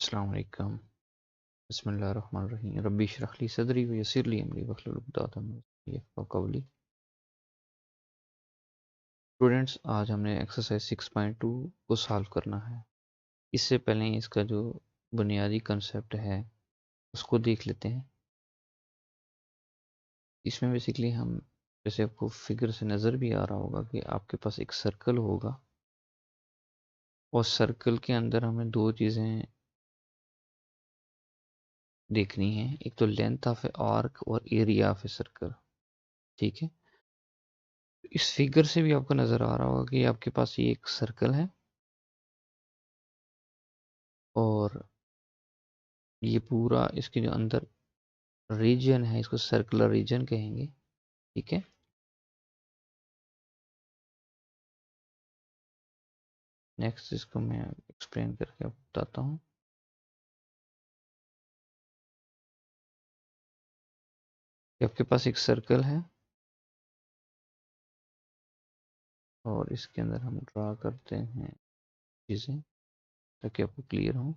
अस्सलाम वालेकुम। बिस्मिल्लाहिर्रहमानिर्रहीम। रब्बी इश्रह ली सदरी व यस्सिर ली अमरी वहलुल उक़दतम मिन लिसानी यफ़क़हू क़ौली। स्टूडेंट्स, आज हमने एक्सरसाइज 6.2 को सॉल्व करना है। इससे पहले इसका जो बुनियादी कंसेप्ट है उसको देख लेते हैं। इसमें बेसिकली हम, जैसे आपको फिगर से नज़र भी आ रहा होगा कि आपके पास एक सर्कल होगा और सर्कल के अंदर हमें दो चीज़ें देखनी है। एक तो लेंथ ऑफ ए आर्क और एरिया ऑफ ए सर्कल। ठीक है, इस फिगर से भी आपको नज़र आ रहा होगा कि आपके पास ये एक सर्कल है और ये पूरा इसके जो अंदर रीजन है इसको सर्कुलर रीजन कहेंगे। ठीक है, नेक्स्ट इसको मैं एक्सप्लेन करके आपको बताता हूँ। आपके पास एक सर्कल है और इसके अंदर हम ड्रा करते हैं चीज़ें ताकि आपको क्लियर हो।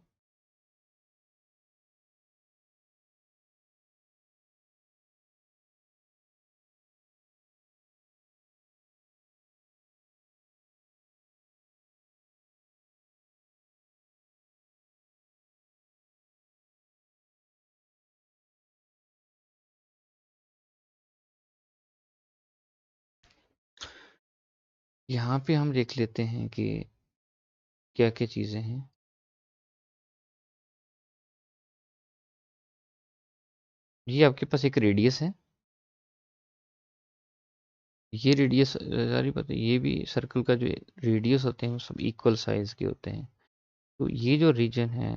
यहाँ पे हम देख लेते हैं कि क्या क्या चीज़ें हैं। ये आपके पास एक रेडियस है। ये रेडियस सारी पता है, ये भी सर्कल का जो रेडियस होते हैं वो सब इक्वल साइज के होते हैं। तो ये जो रीजन है,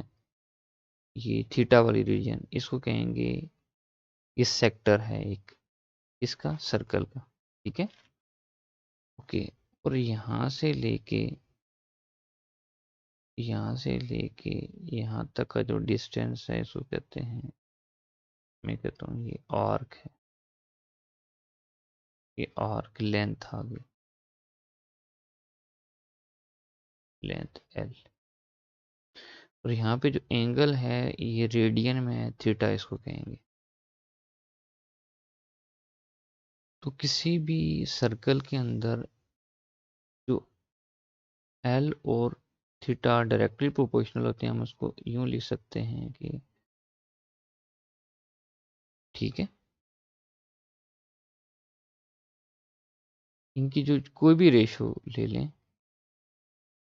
ये थीटा वाली रीजन, इसको कहेंगे, इस सेक्टर है एक इसका सर्कल का। ठीक है, ओके। और यहाँ से लेके यहाँ तक का जो डिस्टेंस है इसको कहते हैं, मैं कहता हूँ ये आर्क है। ये आर्क लेंथ आ गई, लेंथ एल। और यहाँ पे जो एंगल है ये रेडियन में है, थीटा इसको कहेंगे। तो किसी भी सर्कल के अंदर जो एल और थीटा डायरेक्टली प्रोपोर्शनल होते हैं, हम उसको यूं लिख सकते हैं कि, ठीक है, इनकी जो कोई भी रेशो ले लें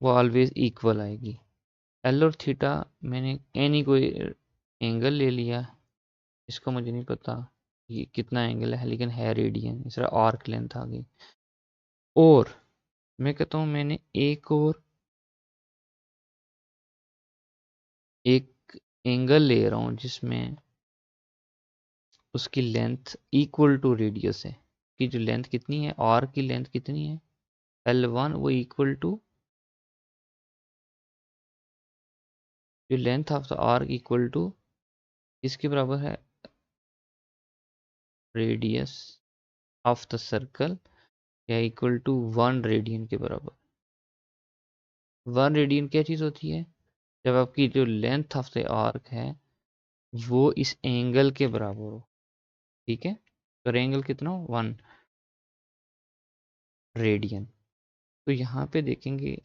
वो ऑलवेज इक्वल आएगी। एल और थीटा, मैंने एनी कोई एंगल ले लिया, इसका मुझे नहीं पता ये कितना एंगल है, लेकिन है रेडियन। इस तरह आर्क लेंथ आ गई। और मैं कहता हूँ मैंने एक एंगल ले रहा हूँ जिसमें उसकी लेंथ इक्वल टू रेडियस है। कि जो लेंथ कितनी है, आर्क की लेंथ कितनी है, L1, वो इक्वल टू, जो length of the arc equal to इसके बराबर है रेडियस ऑफ द सर्कल, या इक्वल टू 1 रेडियन के बराबर। 1 रेडियन क्या चीज़ होती है, जब आपकी जो लेंथ ऑफ द आर्क है वो इस एंगल के बराबर हो। ठीक है, तो एंगल कितना हो, 1 रेडियन। तो यहाँ पे देखेंगे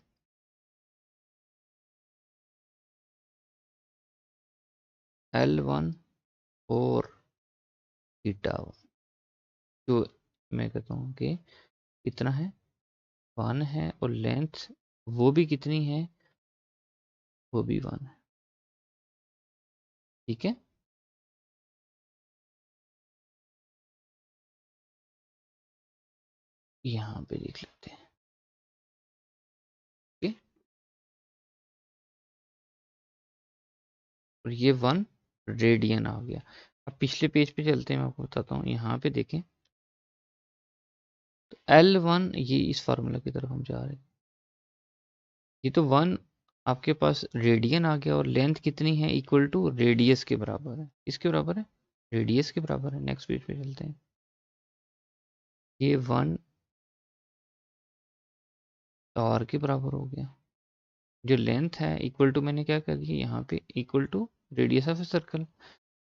L1 और थीटा, जो मैं कहता हूँ कि कितना है, 1 है, और लेंथ वो भी कितनी है, वो भी 1 है। ठीक है, यहाँ पे देख लेते हैं। ठीक है, और ये 1 रेडियन आ गया। अब पिछले पेज पे चलते हैं, मैं आपको बताता हूँ। यहाँ पे देखें तो L1, ये इस फार्मूला की तरफ हम जा रहे हैं। ये तो 1 आपके पास रेडियन आ गया, और लेंथ कितनी है, इक्वल टू रेडियस के बराबर है। किसके बराबर है, रेडियस के बराबर है। नेक्स्ट पेज पे चलते हैं। ये 1 आर के बराबर हो गया, जो लेंथ है इक्वल टू, मैंने क्या कर दिया यहाँ पे, equal to radius of a circle.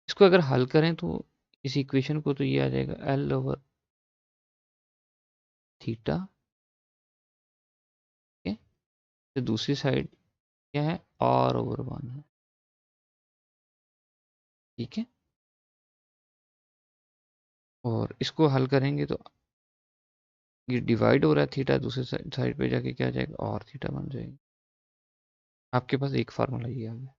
इसको अगर हल करें तो इस इक्वेशन को, तो ये आ जाएगा एल ओवर थीटा। ठीक है, तो दूसरी साइड क्या है, आर ओवर 1 है। ठीक है, और इसको हल करेंगे तो ये डिवाइड हो रहा है थीटा, दूसरे साइड पे जाके क्या आ जाएगा, और थीटा बन जाएगी। आपके पास एक फार्मूला ये आ गया,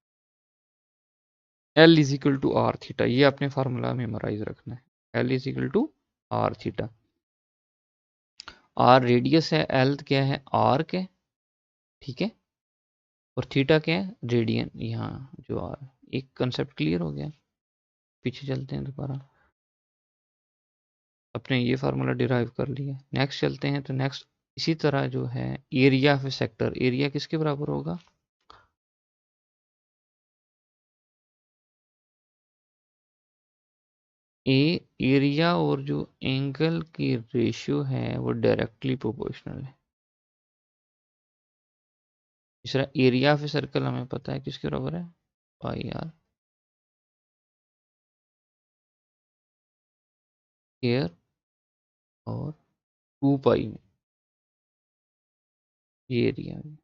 L is equal to are theta. ये आपने फार्मूला मेमोराइज रखना है, L is equal to are theta. R radius है, एल क्या है, आर के। ठीक है, और थीटा क्या है, रेडियन, यहाँ जो आर। एक कंसेप्ट क्लियर हो गया। पीछे चलते हैं दोबारा, अपने ये फार्मूला डिराइव कर लिया। नेक्स्ट चलते हैं, तो नेक्स्ट इसी तरह जो है एरिया ऑफ सेक्टर, एरिया किसके बराबर होगा, ए एरिया और जो एंगल की रेशियो है वो डायरेक्टली प्रोपोर्शनल है। तीसरा एरिया ऑफ सर्कल हमें पता है किसके बराबर है, पाई आर स्क्वायर और 2 पाई में ये एरिया है।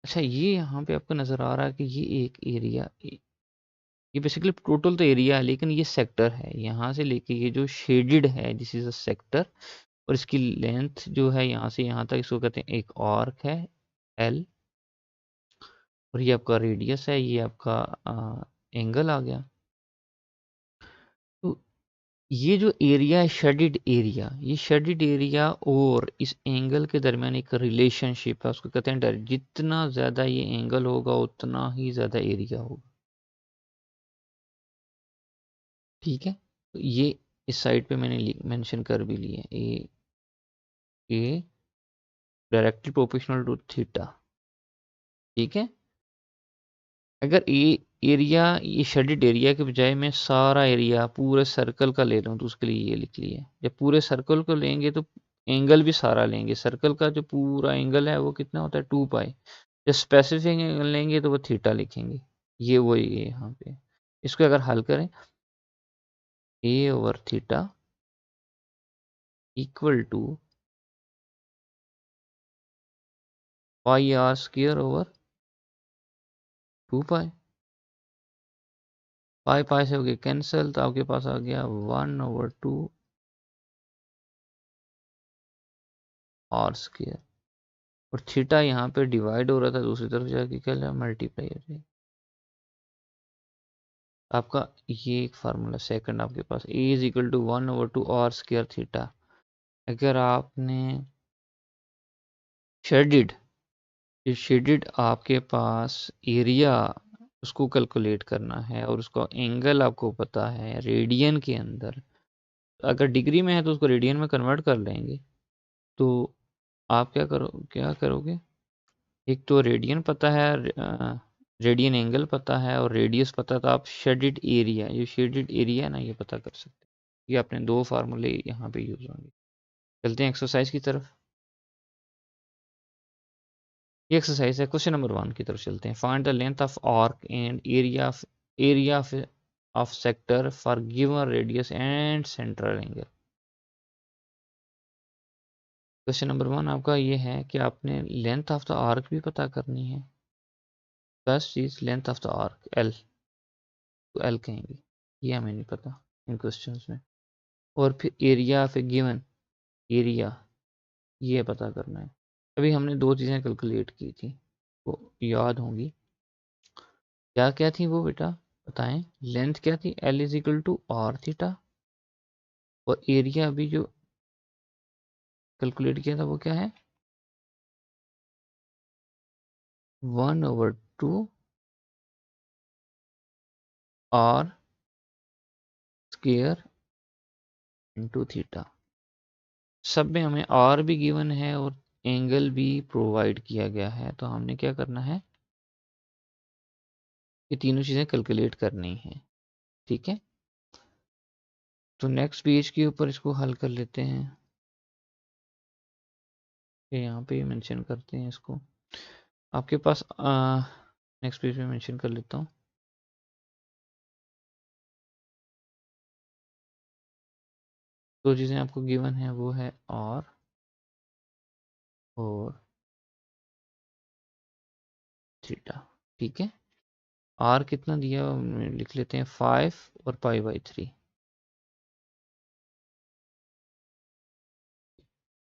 अच्छा, ये यहाँ पे आपको नज़र आ रहा है कि ये एक एरिया, ये बेसिकली टोटल तो एरिया है, लेकिन ये सेक्टर है। यहाँ से लेके ये जो शेडेड है, दिस इज अ सेक्टर। और इसकी लेंथ जो है यहाँ से यहाँ तक, इसको कहते हैं एक आर्क है एल। और ये आपका रेडियस है, ये आपका एंगल आ गया। तो ये जो एरिया है शेडेड एरिया, ये शेडेड एरिया और इस एंगल के दरमियान एक रिलेशनशिप है, उसको कहते हैं डायरेक्ट। जितना ज़्यादा ये एंगल होगा उतना ही ज़्यादा एरिया होगा। ठीक है, तो ये इस साइड पे मैंने मेंशन कर भी लिया, ए डायरेक्टली प्रोपोर्शनल टू थीटा। ठीक है, अगर ए एरिया, ये शेडेड एरिया के बजाय मैं सारा एरिया पूरे सर्कल का ले रहा हूँ, तो उसके लिए ये लिख लिया। जब पूरे सर्कल को लेंगे तो एंगल भी सारा लेंगे। सर्कल का जो पूरा एंगल है वो कितना होता है, 2 पाई। जब स्पेसिफिक एंगल लेंगे तो वो थीटा लिखेंगे। ये वही है यहाँ पे। इसको अगर हल करें, A over theta equal to pi r square over 2 pi. Pi pi से हो गया कैंसिल, तो आपके पास आ गया 1/2 आर स्क्वायर। और थीटा यहाँ पे डिवाइड हो रहा था, दूसरी तरफ जाके क्या मल्टीप्लाई हो जाए। आपका ये एक फार्मूला सेकंड आपके पास, A is equal to 1/2 are square theta. अगर आपने शेडिड, ये शेडिड आपके पास एरिया, उसको कैलकुलेट करना है और उसका एंगल आपको पता है रेडियन के अंदर। अगर डिग्री में है तो उसको रेडियन में कन्वर्ट कर लेंगे। तो आप क्या करोगे, एक तो रेडियन पता है, रेडियन एंगल पता है और रेडियस पता है, तो आप शेडेड एरिया, ये शेडेड एरिया है ना, ये पता कर सकते हैं। ये अपने दो फार्मूले यहाँ पे यूज होंगे। चलते हैं एक्सरसाइज की तरफ। ये एक्सरसाइज है, क्वेश्चन नंबर 1 की तरफ चलते हैं। Find the length of arc and area of sector for given radius and central angle. Question number 1 आपका ये है कि आपने लेंथ ऑफ द आर्क भी पता करनी है। फर्स्ट चीज length of the arc L, तो एल कहेंगे, ये हमें नहीं पता इन क्वेश्चंस में। और फिर area of A given area, ये पता करना है। अभी हमने दो चीज़ें कैलकुलेट की थी, वो याद होंगी। क्या क्या थी वो बेटा, बताएं। लेंथ क्या थी, L is equal to are theta. और एरिया अभी जो कैलकुलेट किया था वो क्या है, 1/2 आर स्क्वायर इंटू थीटा। सब में हमें आर भी गिवन है और एंगल भी प्रोवाइड किया गया है, तो हमने क्या करना है, ये तीनों चीज़ें कैलकुलेट करनी है। ठीक है, तो नेक्स्ट पेज के ऊपर इसको हल कर लेते हैं। यहाँ पे मेंशन करते हैं इसको। आपके पास नेक्स्ट पेज में मेंशन कर लेता हूँ। दो चीज़ें आपको गिवन है, वो है और थीटा। ठीक है, आर कितना दिया लिख लेते हैं 5 और पाई/3।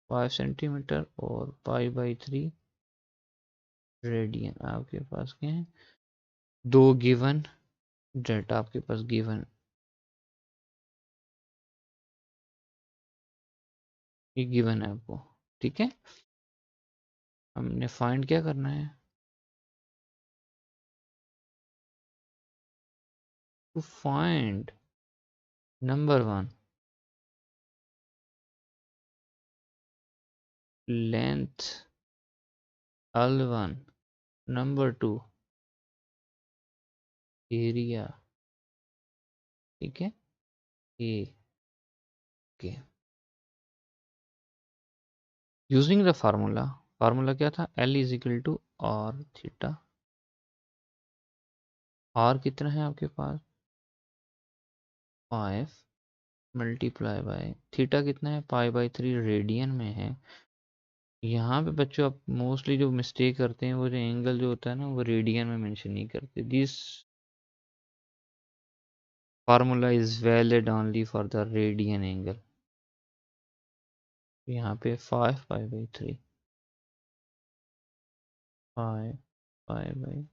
5 सेंटीमीटर और पाई/3 रेडियन आपके पास क्या है, दो गिवन डेटा आपके पास गिवन, ये गिवन है आपको। ठीक है, हमने फाइंड क्या करना है, to find number 1 length, L1 number 2 area. ठीक है, ए के यूजिंग द फार्मूला, फार्मूला क्या था, L is equal to are theta. R कितना है आपके पास 5 मल्टीप्लाई बाय थीटा कितना है पाई/3 रेडियन में है। यहाँ पे बच्चों आप मोस्टली जो मिस्टेक करते हैं, वो जो एंगल जो होता है ना, वो रेडियन में मेंशन नहीं करते। This formula is valid only for the radian angle. यहाँ पे 5 पाई/3, 5 पाई/3।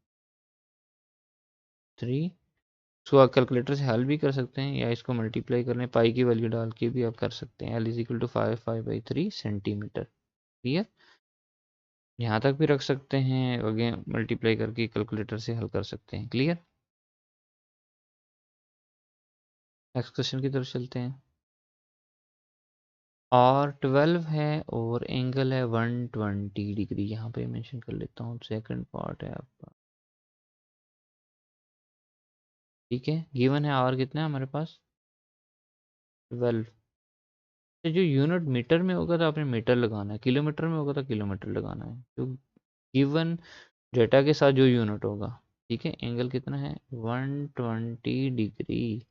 इसको आप कैलकुलेटर से हल भी कर सकते हैं, या इसको मल्टीप्लाई करने पाई की वैल्यू डाल के भी आप कर सकते हैं। L इज इक्वल टू 5 पाई/3 सेंटीमीटर। क्लियर, यहाँ तक भी रख सकते हैं, अगेन मल्टीप्लाई करके कैलकुलेटर से हल कर सकते हैं। क्लियर, नेक्स्ट क्वेश्चन की तरफ चलते हैं। और 12 है और एंगल है 120 डिग्री। यहाँ पे मेंशन कर लेता हूँ, सेकंड पार्ट है आपका। ठीक है, गिवन है आर कितना है हमारे पास 12। तो जो यूनिट मीटर में होगा तो आपने मीटर लगाना है, किलोमीटर में होगा तो किलोमीटर लगाना है, जो गिवन डेटा के साथ जो यूनिट होगा। ठीक है, एंगल कितना है 120 डिग्री।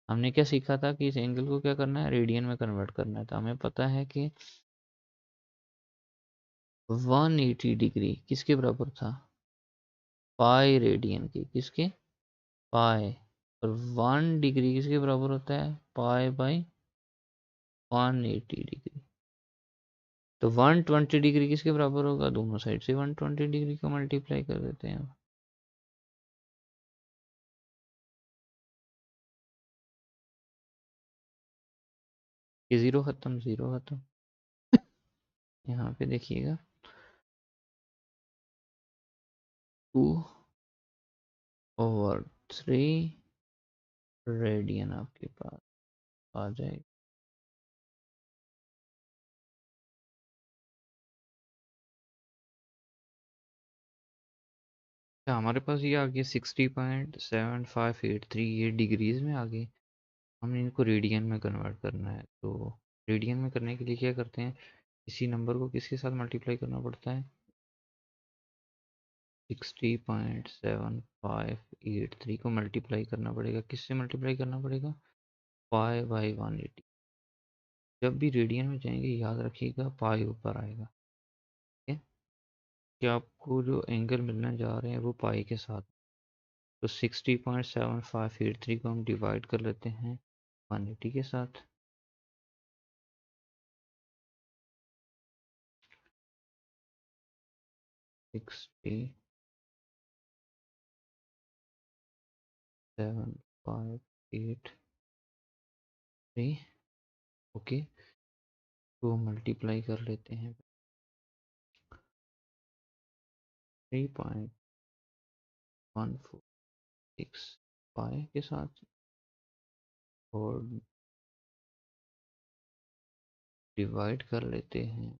हमने क्या सीखा था कि इस एंगल को क्या करना है, रेडियन में कन्वर्ट करना है। तो हमें पता है कि 180 डिग्री किसके बराबर था, पाई रेडियन की, किसके, पाई। और 1 डिग्री किसके बराबर होता है, पाई/180 डिग्री। तो 120 डिग्री किसके बराबर होगा, दोनों साइड से 120 डिग्री को मल्टीप्लाई कर देते हैं। ये जीरो खत्म, जीरो खत्म। यहाँ पे देखिएगा 2/3 रेडियन आपके पास आ जाएगा। अच्छा, हमारे पास ये आ गया 60.7583, ये डिग्रीज में आ गए। हमने इनको रेडियन में कन्वर्ट करना है, तो रेडियन में करने के लिए क्या करते हैं, इसी नंबर को किसके साथ मल्टीप्लाई करना पड़ता है, 60.7583 को मल्टीप्लाई करना पड़ेगा, किससे मल्टीप्लाई करना पड़ेगा, पाई/180। जब भी रेडियन में जाएंगे याद रखिएगा पाई ऊपर आएगा। ठीक है, कि आपको जो एंगल मिलने जा रहे हैं वो पाई के साथ। तो 60.7583 को हम डिवाइड कर लेते हैं 180 के साथ। 60.7583, ओके। तो मल्टीप्लाई कर लेते हैं 3.146 पाई के साथ, और डिवाइड कर लेते हैं,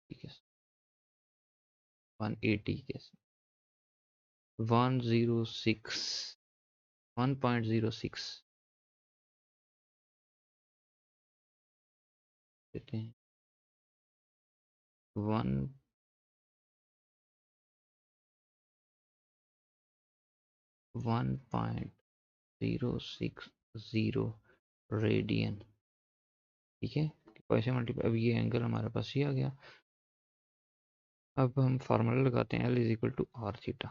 ठीक है, 180 के साथ। 106, 1.06 देते हैं, 1.060 रेडियन, ठीक है। कैसे मल्टीप्लाई, अब ये एंगल हमारे पास ही आ गया। अब हम फार्मूला लगाते हैं, L is equal to are theta.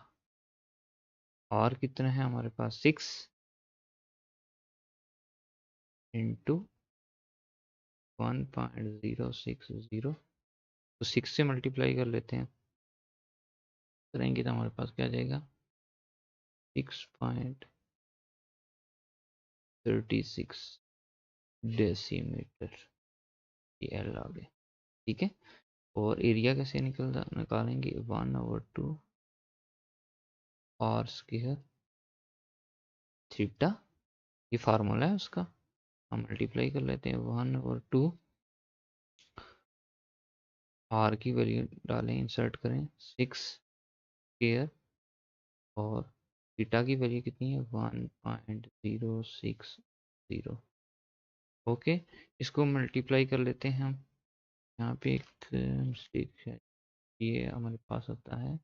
R कितना है हमारे पास, 6 इंटू 1.060, तो 6 से मल्टीप्लाई कर लेते हैं, करेंगे तो हमारे पास क्या आ जाएगा, 6.36 डेसीमीटर, ये एल आ गया, ठीक है। और एरिया कैसे निकालेंगे, 1/2 आर स्क्वायर थीटा, ये फार्मूला है उसका, हम मल्टीप्लाई कर लेते हैं, 1/2 आर की वैल्यू डालें, इंसर्ट करें 6 स्क्वायर, और थीटा की वैल्यू कितनी है, 1.060। ओके, इसको मल्टीप्लाई कर लेते हैं हम। यहाँ पे एक मिस्टेक है, ये हमारे पास आता है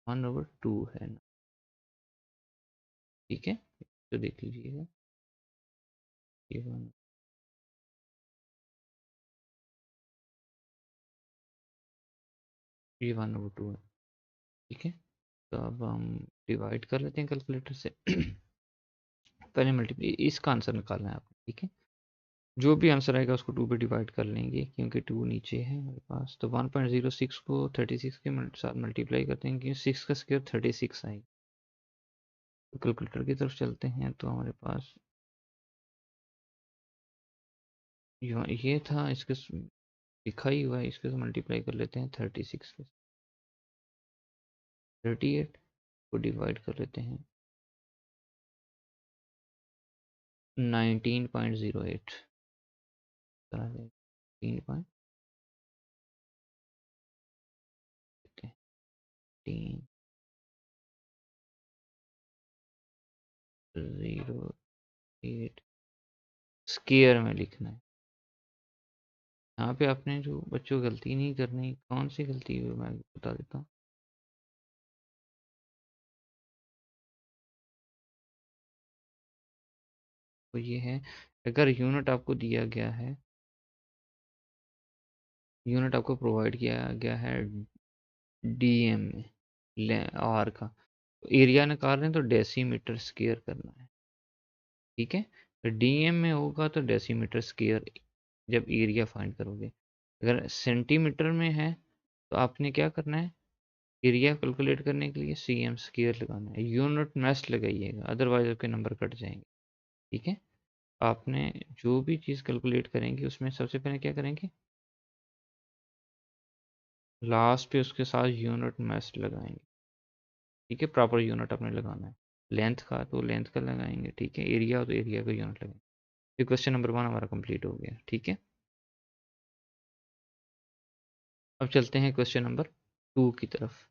1/2 है ना, ठीक है, तो देख लीजिएगा, ये 1/2 है, ठीक है। तो अब हम डिवाइड कर लेते हैं कैलकुलेटर से। पहले मल्टीप्लाई, इसका आंसर निकालना है आपको, ठीक है। जो भी आंसर आएगा उसको 2 पे डिवाइड कर लेंगे, क्योंकि 2 नीचे है हमारे पास। तो 1.06 को 36 के साथ मल्टीप्लाई करते हैं, क्योंकि 6 का स्क्वायर 36 आएगा। तो कैलकुलेटर की तरफ चलते हैं, तो हमारे पास ये था, इसके लिखा ही हुआ है, इसके साथ मल्टीप्लाई कर लेते हैं 36 के, 38 को डिवाइड कर लेते हैं 19.08, 19.08 स्क्वायर में लिखना है। यहाँ पे आपने जो बच्चों गलती नहीं करनी, कौन सी गलती है मैं बता देता हूँ। तो ये है, अगर यूनिट आपको दिया गया है, यूनिट आपको प्रोवाइड किया गया है डीएम में, आर का, तो एरिया निकाल रहे हैं तो डेसीमीटर स्क्वायर करना है, ठीक है। तो डीएम में होगा तो डेसीमीटर स्क्वायर जब एरिया फाइंड करोगे। अगर सेंटीमीटर में है तो आपने क्या करना है, एरिया कैलकुलेट करने के लिए सीएम स्क्वायर लगाना है, यूनिट मैस लगाइएगा, अदरवाइज आपके नंबर कट जाएंगे, ठीक है। आपने जो भी चीज़ कैलकुलेट करेंगे उसमें सबसे पहले क्या करेंगे, लास्ट पे उसके साथ यूनिट मैस लगाएंगे, ठीक है। प्रॉपर यूनिट आपने लगाना है, लेंथ का तो लेंथ का लगाएंगे, ठीक है। एरिया हो तो एरिया का यूनिट लगाएंगे। तो क्वेश्चन नंबर 1 हमारा कंप्लीट हो गया, ठीक है। अब चलते हैं क्वेश्चन नंबर 2 की तरफ।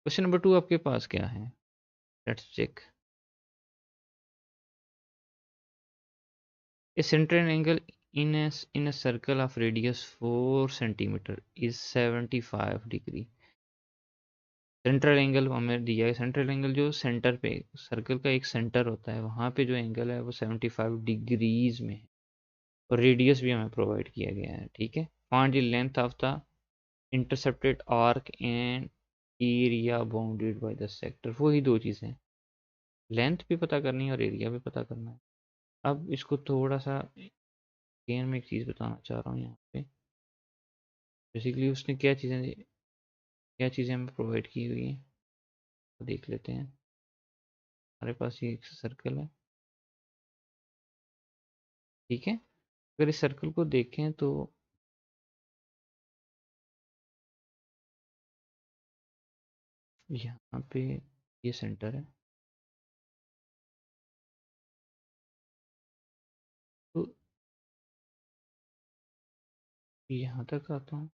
क्वेश्चन नंबर 2 आपके पास क्या है, let's check. A central angle in a circle of radius 4 centimeter is 75 degree। Central angle हमें दिया है, सेंट्रल एंगल जो सेंटर पे, सर्कल का एक सेंटर होता है, वहाँ पे जो एंगल है वो 75 डिग्रीज में है, और रेडियस भी हमें प्रोवाइड किया गया है, ठीक है। Find the length of the intercepted arc and area bounded by the sector. वही दो चीज़ें, लेंथ भी पता करनी है और एरिया भी पता करना है। अब इसको थोड़ा सा गेन में एक चीज़ बताना चाह रहा हूँ यहाँ पे, बेसिकली उसने क्या चीज़ें हमें प्रोवाइड की हुई हैं, तो देख लेते हैं। हमारे पास ये एक सर्कल है, ठीक है। अगर इस सर्कल को देखें तो यहाँ पे ये सेंटर है, तो यहाँ तक आता हूँ,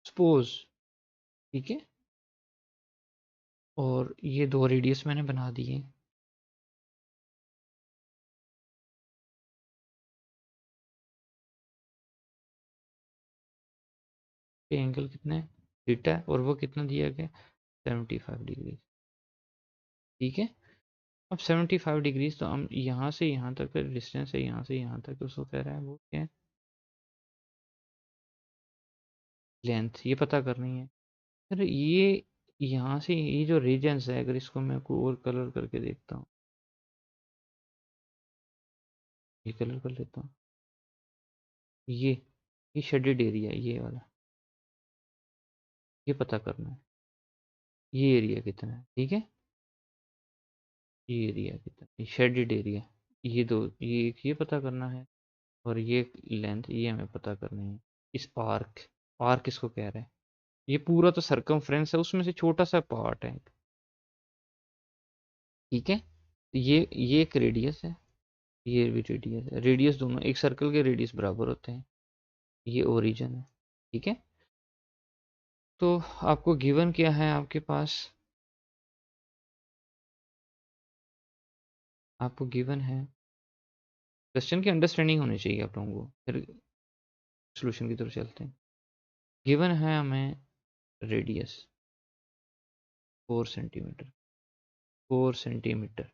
सपोज, ठीक है। और ये दो रेडियस मैंने बना दिए, पे एंगल कितना है, थीटा है, और वो कितना दिया गया 75 डिग्री, ठीक है। अब 75 डिग्रीज, तो हम यहाँ से यहाँ तक का डिस्टेंस है, यहाँ से यहाँ तक उसको कह रहा है वो क्या है, लेंथ, ये पता करनी है। फिर ये यहाँ से ये जो रीजन्स है, अगर इसको मैं कोई और कलर करके देखता हूँ, ये कलर कर लेता हूँ, ये शेडेड एरिया है, ये वाला, ये पता करना है ये एरिया कितना है, ठीक है। ये एरिया कितना, ये शेडेड एरिया, ये दो, ये एक ये पता करना है, और ये लेंथ ये हमें पता करनी है। इस आर्क, आर्क इसको कह रहे हैं, ये पूरा तो सरकमफ्रेंस है, उसमें से छोटा सा पार्ट है, ठीक है। ये एक रेडियस है, ये भी रेडियस है, रेडियस दोनों एक सर्कल के रेडियस बराबर होते हैं। ये ओरिजिन है, ठीक है। तो आपको गिवन क्या है, आपके पास आपको गिवन है, क्वेश्चन की अंडरस्टैंडिंग होनी चाहिए आप लोगों को, फिर सोल्यूशन की तरफ चलते हैं। गिवन है हमें रेडियस 4 सेंटीमीटर, 4 सेंटीमीटर,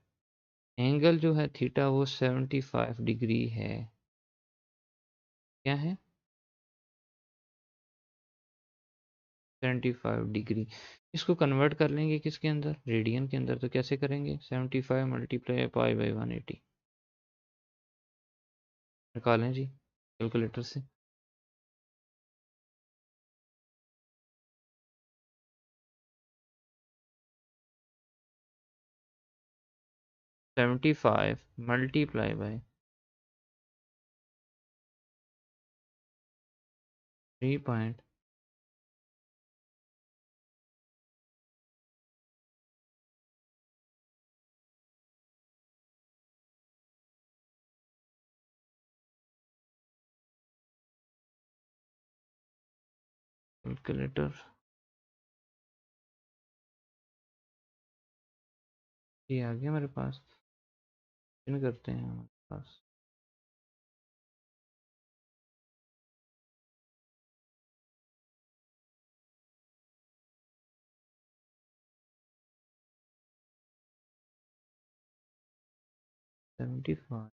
एंगल जो है थीटा वो 75 डिग्री है, क्या है 75 डिग्री। इसको कन्वर्ट कर लेंगे किसके अंदर, रेडियन के अंदर, तो कैसे करेंगे, 75 मल्टीप्लाई पाई बाई 180, निकालें जी कैलकुलेटर से। 75 मल्टीप्लाई बाई 3 कैलकुलेटर, ये आ गया मेरे पास, इन करते हैं हमारे पास, सेवेंटी फाइव,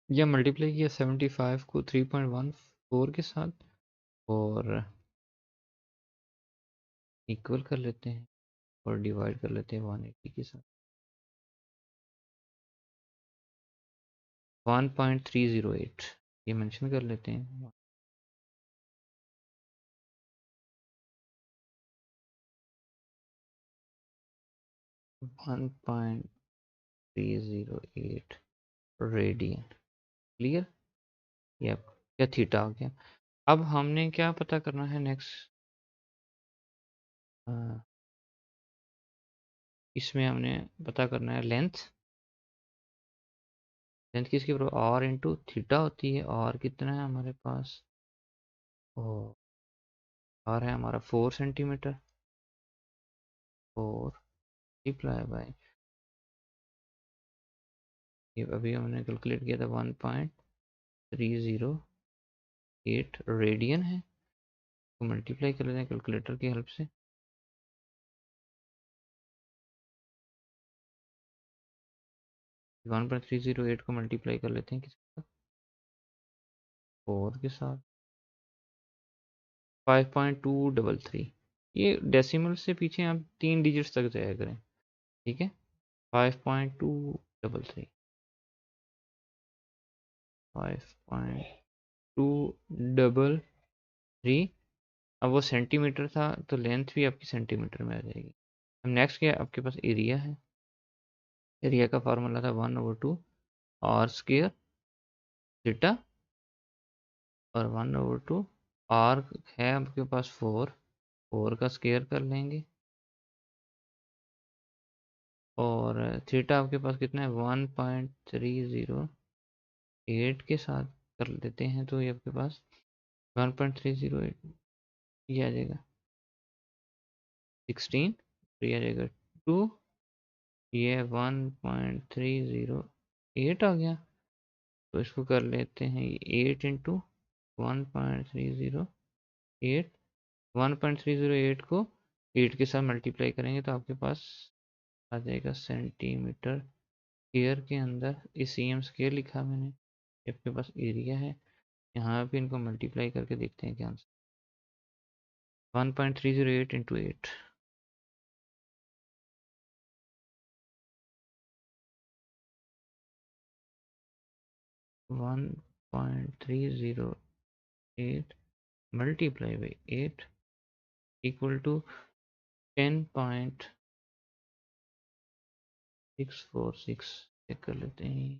या मल्टीप्लाई किया 75 को 3.14 के साथ, और इक्वल कर लेते हैं, और डिवाइड कर लेते हैं 180 के साथ, 1.308, ये मेंशन कर लेते हैं, 1.308 रेडियन, क्लियर। ये क्या थीटा हो गया। अब हमने क्या पता करना है नेक्स्ट, इसमें हमने पता करना है लेंथ, लेंथ किसके बराबर, आर इंटू थीटा होती है, आर कितना है हमारे पास, और आर है हमारा 4 सेंटीमीटर, 4 मल्टीप्लाई बाई, ये अभी हमने कैलकुलेट किया था 1.308 रेडियन है, तो मल्टीप्लाई कर लेते हैं कैलकुलेटर की हेल्प से, 1.308 को मल्टीप्लाई कर लेते हैं किसके साथ, 4 के साथ, 5.233, ये डेसिमल से पीछे आप 3 डिजिट्स तक जाया करें, ठीक है। 5.233, 5.233, अब वो सेंटीमीटर था तो लेंथ भी आपकी सेंटीमीटर में आ जाएगी। अब नेक्स्ट क्या है, आपके पास एरिया है, एरिया का फार्मूला था 1/2 आर स्क्र थीटा, और 1/2 आर है आपके पास 4, 4 का स्क्वायर कर लेंगे, और थीटा आपके पास कितना है 1.308 के साथ कर देते हैं तो ये आपके पास 1.308 ये आ जाएगा 16, ये आ जाएगा 2, ये 1.308 आ गया। तो इसको कर लेते हैं 8 इंटू 1.308, 1.308 को 8 के साथ मल्टीप्लाई करेंगे तो आपके पास आ जाएगा सेंटीमीटर स्क्वायर के अंदर। इस cm स्क्वायर लिखा मैंने, आपके पास एरिया है, यहाँ पे इनको मल्टीप्लाई करके देखते हैं क्या answer. 1.308 into 8, 1.308 multiply by 8 equal to 10.646। Check कर लेते हैं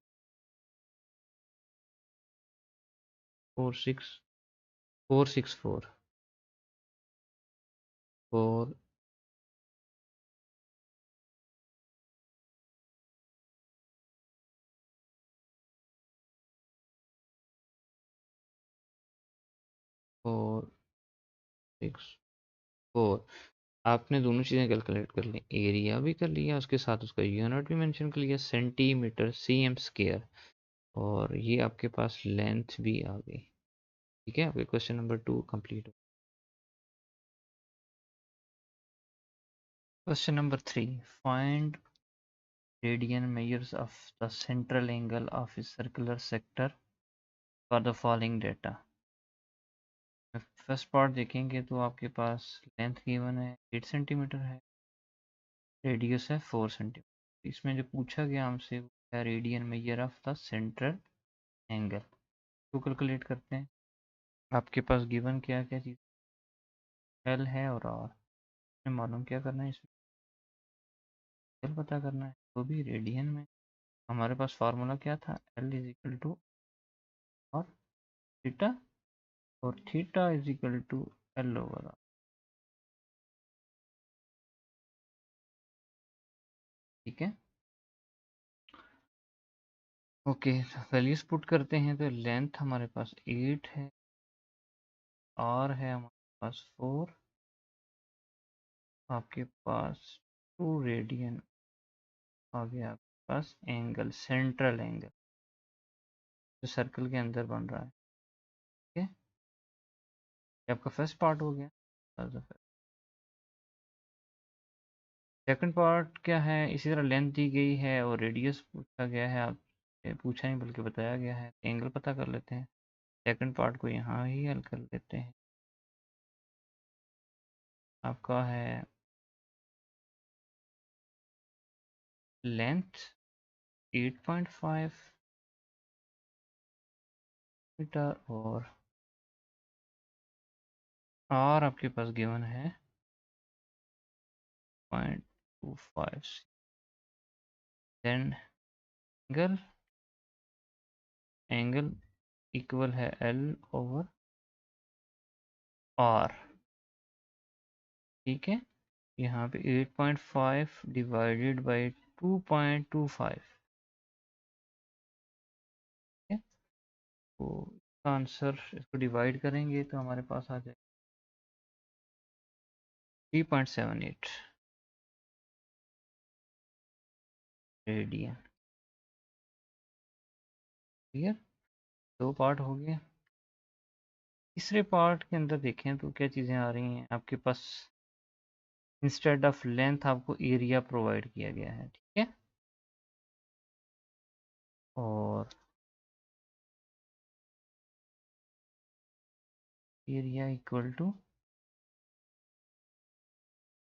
464 4 4 6 4। आपने दोनों चीज़ें कैलकुलेट कर ली, एरिया भी कर लिया, उसके साथ उसका यूनिट भी मेंशन कर लिया सेंटीमीटर cm स्क्वायर, और ये आपके पास लेंथ भी आ गई। ठीक है, आपके क्वेश्चन नंबर 2 कंप्लीट हो। Question number 3, find radian measures of the central angle of a circular sector for the following data. First part देखेंगे तो आपके पास लेंथ गिवन है 8 सेंटीमीटर है, रेडियस है 4 सेंटीमीटर। इसमें जो पूछा गया हमसे वो है radian measure of the central angle. तो कैलकुलेट करते हैं। आपके पास गिवन क्या क्या चीज़, एल है और आर, हमें मालूम क्या करना है, इसमें एल पता करना है, तो भी रेडियन में हमारे पास फार्मूला क्या था, L is equal to R theta, और theta is equal to L over R. ठीक है, ओके, वैल्यूज पुट करते हैं तो लेंथ हमारे पास 8 है, आर है हमारे पास 4, आपके पास 2 रेडियन आ गया, आपके पास एंगल सेंट्रल एंगल जो सर्कल के अंदर बन रहा है। ठीक है, ये आपका फर्स्ट पार्ट हो गया। सेकंड पार्ट क्या है, इसी तरह लेंथ दी गई है और रेडियस पूछा गया है, आप पूछा नहीं बल्कि बताया गया है, एंगल पता कर लेते हैं। सेकंड पार्ट को यहाँ ही हल कर लेते हैं। आपका है लेंथ 8.5 मीटर और आर आपके पास गिवन है 0.25। देन एंगल, एंगल इक्वल है एल ओवर आर। ठीक है, यहाँ पे 8.5 डिवाइडेड बाई 2.25। ठीक है, तो इसका आंसर, इसको डिवाइड करेंगे तो हमारे पास आ जाएगा 3.78 रेडियन। क्लियर, दो पार्ट हो गए। तीसरे पार्ट के अंदर देखें तो क्या चीज़ें आ रही हैं आपके पास, इंस्टेड ऑफ लेंथ आपको एरिया प्रोवाइड किया गया है। ठीक है, और area equal to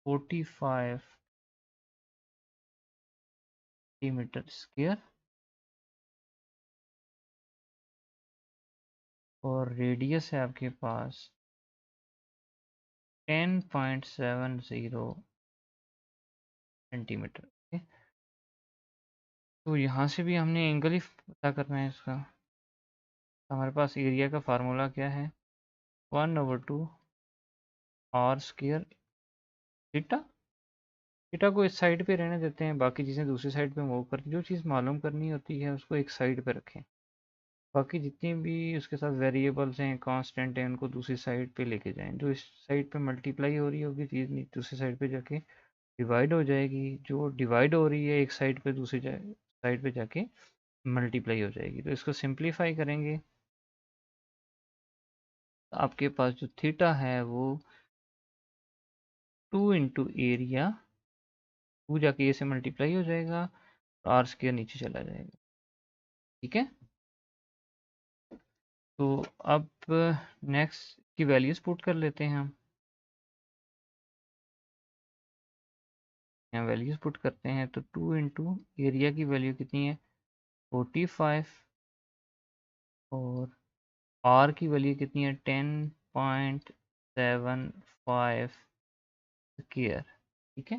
45 centimetre square, और रेडियस है आपके पास 10.70 सेंटीमीटर। तो यहाँ से भी हमने एंगल ही पता करना है इसका। हमारे पास एरिया का फार्मूला क्या है, 1/2 आर स्क्वायर थीटा, थीटा को इस साइड पे रहने देते हैं, बाकी चीज़ें दूसरी साइड पे मूव करके जो चीज़ मालूम करनी होती है उसको एक साइड पे रखें, बाकी जितनी भी उसके साथ वेरिएबल्स हैं, कांस्टेंट हैं, उनको दूसरी साइड पे लेके जाएं। जो इस साइड पे मल्टीप्लाई हो रही होगी चीज़ दूसरी साइड पे जाके डिवाइड हो जाएगी, जो डिवाइड हो रही है एक साइड पे दूसरी साइड पे जाके मल्टीप्लाई हो जाएगी। तो इसको सिंप्लीफाई करेंगे तो आपके पास जो थीटा है वो 2 इंटू एरिया, 2 जाके ए से मल्टीप्लाई हो जाएगा, आर स्क्वायर नीचे चला जाएगा। ठीक है, तो अब नेक्स्ट की वैल्यूज पुट कर लेते हैं हम। यहाँ वैल्यूज पुट करते हैं तो 2 इंटू एरिया की वैल्यू कितनी है 45, और आर की वैल्यू कितनी है 10.75 स्क्वायर। ठीक है,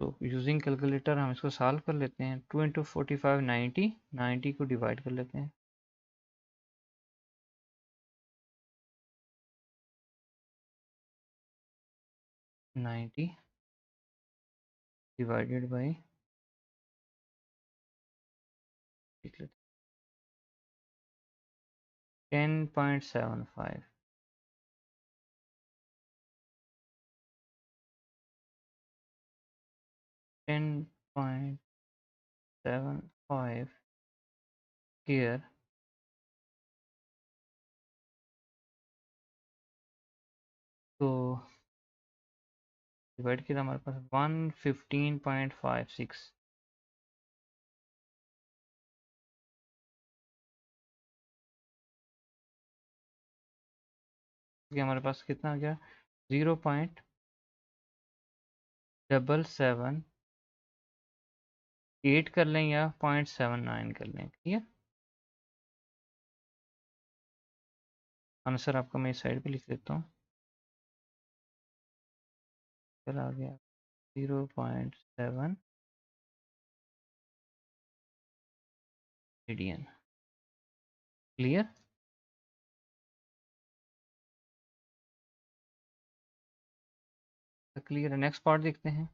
तो यूजिंग कैलकुलेटर हम इसको सॉल्व कर लेते हैं। 2 इंटू 45 90, 90 को डिवाइड कर लेते हैं। 90 डिवाइडेड बाई, देख लेते हैं 10.75, 10.75 स्क्वायर, तो डिवाइड किया हमारे पास 115.56। ये हमारे पास कितना आ गया 0.778 कर लें या 0.79 कर लें। क्लियर, आंसर आपका मैं इस साइड पे लिख देता हूँ। चला आ गया 0.7 रेडियन। क्लियर, क्लियर है। नेक्स्ट पार्ट देखते हैं।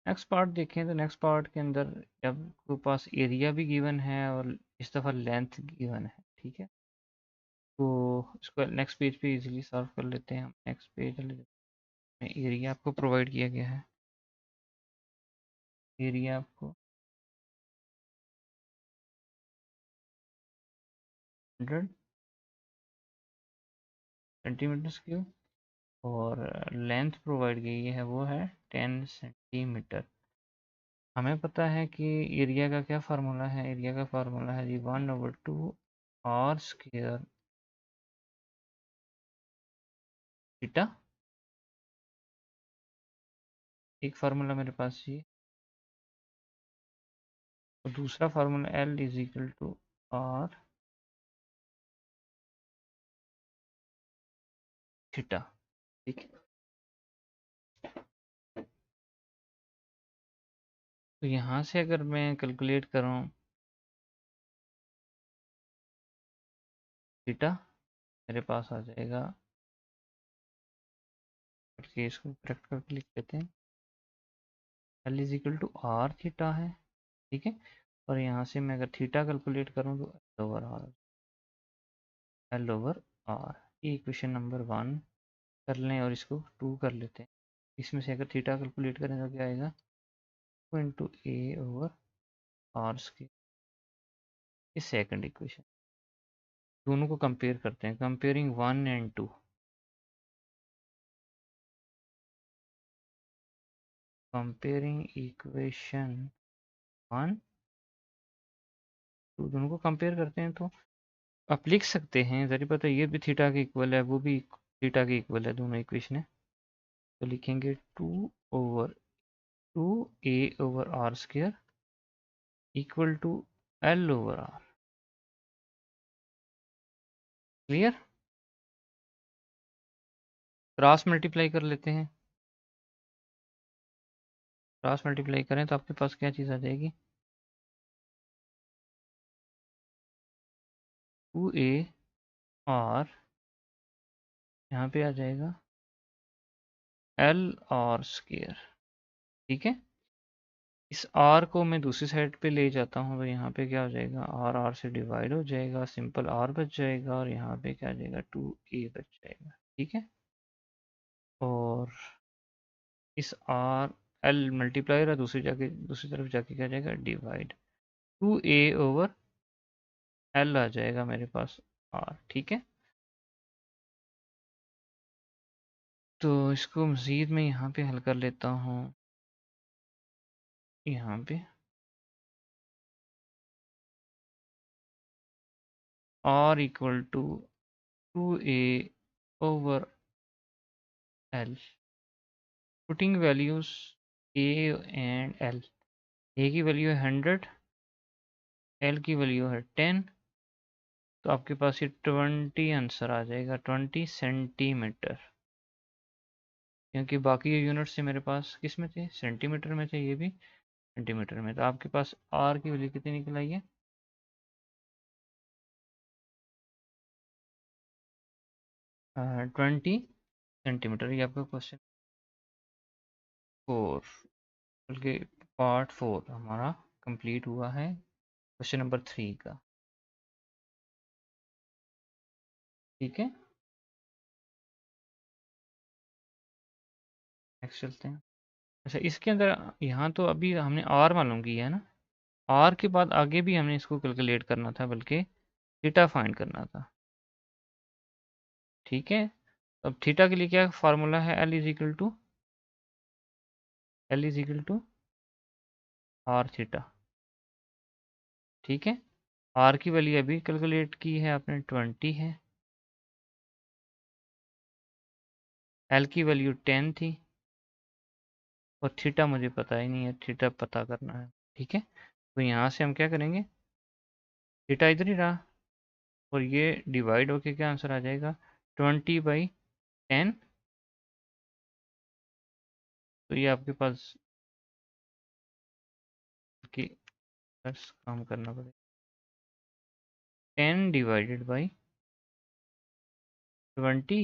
नेक्स्ट पार्ट देखें तो नेक्स्ट पार्ट के अंदर आपके पास एरिया भी गिवन है और इस दफ़ा लेंथ गिवन है। ठीक है, तो इसको नेक्स्ट पेज पे इजीली सॉल्व कर लेते हैं हम। नेक्स्ट पेज में एरिया आपको प्रोवाइड किया गया है। एरिया आपको 100 सेंटीमीटर क्यूब और लेंथ प्रोवाइड की है वो है 10 सेंटीमीटर। हमें पता है कि एरिया का क्या फार्मूला है, एरिया का फार्मूला है जी 1/2 आर स्क्वायर थीटा। एक फार्मूला मेरे पास ये, और दूसरा formula L is equal to are theta. ठीक है, तो यहाँ से अगर मैं कैलकुलेट करूँ थीटा, मेरे पास आ जाएगा, करके इसको करेक्ट करके लिख लेते हैं, L is equal to are theta है। ठीक है, और यहाँ से मैं अगर थीटा कैलकुलेट करूँ तो एल ओवर आर, ये इक्वेशन नंबर 1 कर लें और इसको 2 कर लेते हैं। इसमें से अगर थीटा कैलकुलेट करें तो क्या आएगा 2 into A over are square. ये सेकंड इक्वेशन, दोनों को कंपेयर करते हैं, कंपेयरिंग 1 एंड 2, कंपेयरिंग इक्वेशन 1 2, दोनों को कंपेयर करते हैं। तो आप लिख सकते हैं, जरी पता है ये भी थीटा के इक्वल है, वो भी थीटा के इक्वल है, दोनों इक्वेशन है। तो लिखेंगे 2 A over are square equal to L over r. Clear, cross multiply कर लेते हैं। क्रॉस मल्टीप्लाई करें तो आपके पास क्या चीज़ आ जाएगी 2 ए आर, यहाँ पे आ जाएगा LR स्क्वायर। ठीक है, इस R को मैं दूसरी साइड पे ले जाता हूँ तो यहाँ पे क्या हो जाएगा, R से डिवाइड हो जाएगा, सिंपल R बच जाएगा और यहाँ पे क्या आ जाएगा 2A बच जाएगा। ठीक है, और इस L मल्टीप्लाई और दूसरी तरफ जाके क्या आ जाएगा डिवाइड, 2A/L आ जाएगा मेरे पास R। ठीक है, तो इसको मज़ीद मैं यहाँ पे हल कर लेता हूँ। यहाँ पे R equal to 2A/L, putting values A and L। A की वैल्यू है 100, L की वैल्यू है 10, तो आपके पास ये 20 आंसर आ जाएगा, 20 सेंटीमीटर, क्योंकि बाकी यूनिट्स से मेरे पास किस में थे, सेंटीमीटर में थे, ये भी सेंटीमीटर में। तो आपके पास R की वैल्यू कितनी निकल आई है, 20 सेंटीमीटर। ये आपका क्वेश्चन 4, बल्कि पार्ट 4 हमारा कंप्लीट हुआ है क्वेश्चन नंबर 3 का। ठीक है, नेक्स्ट चलते हैं। अच्छा, इसके अंदर यहाँ तो अभी हमने R मालूम किया है ना, R के बाद आगे भी हमने इसको कैलकुलेट करना था, बल्कि थीटा फाइंड करना था। ठीक है, अब थीटा के लिए क्या फार्मूला है, L is equal to are theta. ठीक है, R की वैल्यू अभी कैलकुलेट की है आपने 20 है, L की वैल्यू 10 थी, और थीटा मुझे पता ही नहीं है, थीटा पता करना है। ठीक है, तो यहाँ से हम क्या करेंगे, थीटा इधर ही रहा और ये डिवाइड होके क्या आंसर आ जाएगा 20/10। तो ये आपके पास की बस काम करना पड़ेगा, 10/20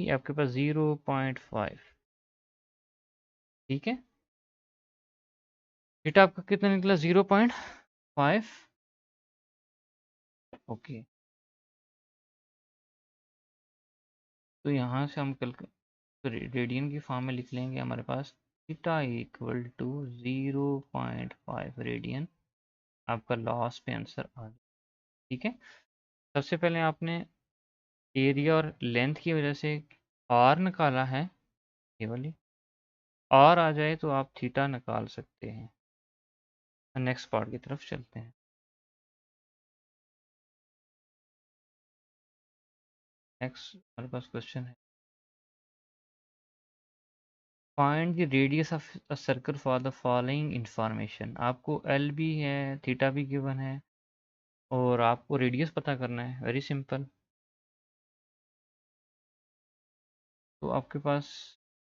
आपके पास 0.5। ठीक है, थीटा आपका कितना निकला, 0.5। ओके, तो यहाँ से हम कल रेडियन की फॉर्म में लिख लेंगे, हमारे पास थीटा इक्वल टू 0.5 रेडियन आपका लॉस पे आंसर आ गया। ठीक है, सबसे पहले आपने एरिया और लेंथ की वजह से आर निकाला है, ये वाली आर आ जाए तो आप थीटा निकाल सकते हैं। नेक्स्ट पार्ट की तरफ चलते हैं। नेक्स्ट हमारे पास क्वेश्चन है, find the radius of a circle for the following information. आपको एल भी है, थीटा भी गिवन है, और आपको रेडियस पता करना है। वेरी सिंपल, तो आपके पास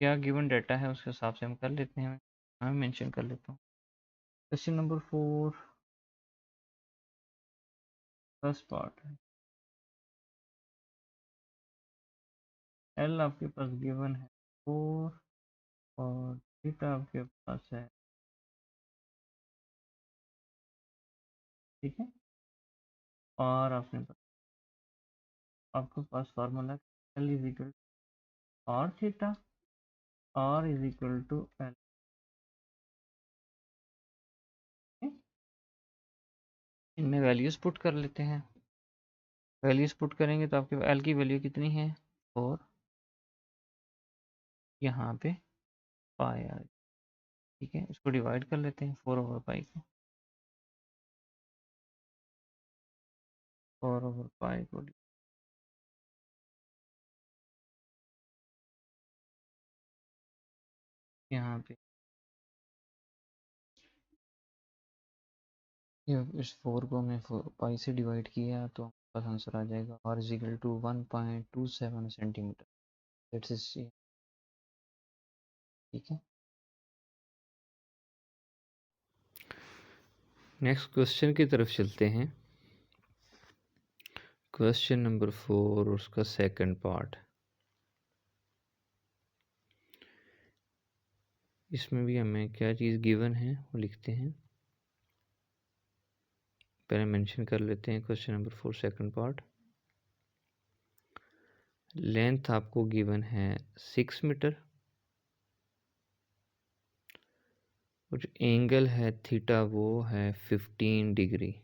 क्या गिवन डाटा है उसके हिसाब से हम कर लेते हैं। मैं मेंशन कर लेता हूँ। क्वेश्चन नंबर 4, फर्स्ट पार्ट है, एल आपके पास गिवन है 4, और थीटा आपके पास है। ठीक है, और आपके पास formula L is equal r theta, r is equal to L. इनमें वैल्यूज पुट कर लेते हैं। वैल्यूज पुट करेंगे तो आपके एल की वैल्यू कितनी है 4, यहाँ पे पाई आ गई। ठीक है, इसको डिवाइड कर लेते हैं 4/पाई को, 4/पाई को यहाँ पे इस 4 को मैं 4 पाई से डिवाइड किया तो पास आंसर आ जाएगा r is equal to 1.27 centimetre. That's is. ठीक है, नेक्स्ट क्वेश्चन की तरफ चलते हैं। क्वेश्चन नंबर 4 उसका सेकंड पार्ट। इसमें भी हमें क्या चीज़ गिवन है वो लिखते हैं। पहले मेंशन कर लेते हैं question number 4 second part. Length आपको गिवन है 6 मीटर और जो एंगल है थीटा वो है 15 डिग्री।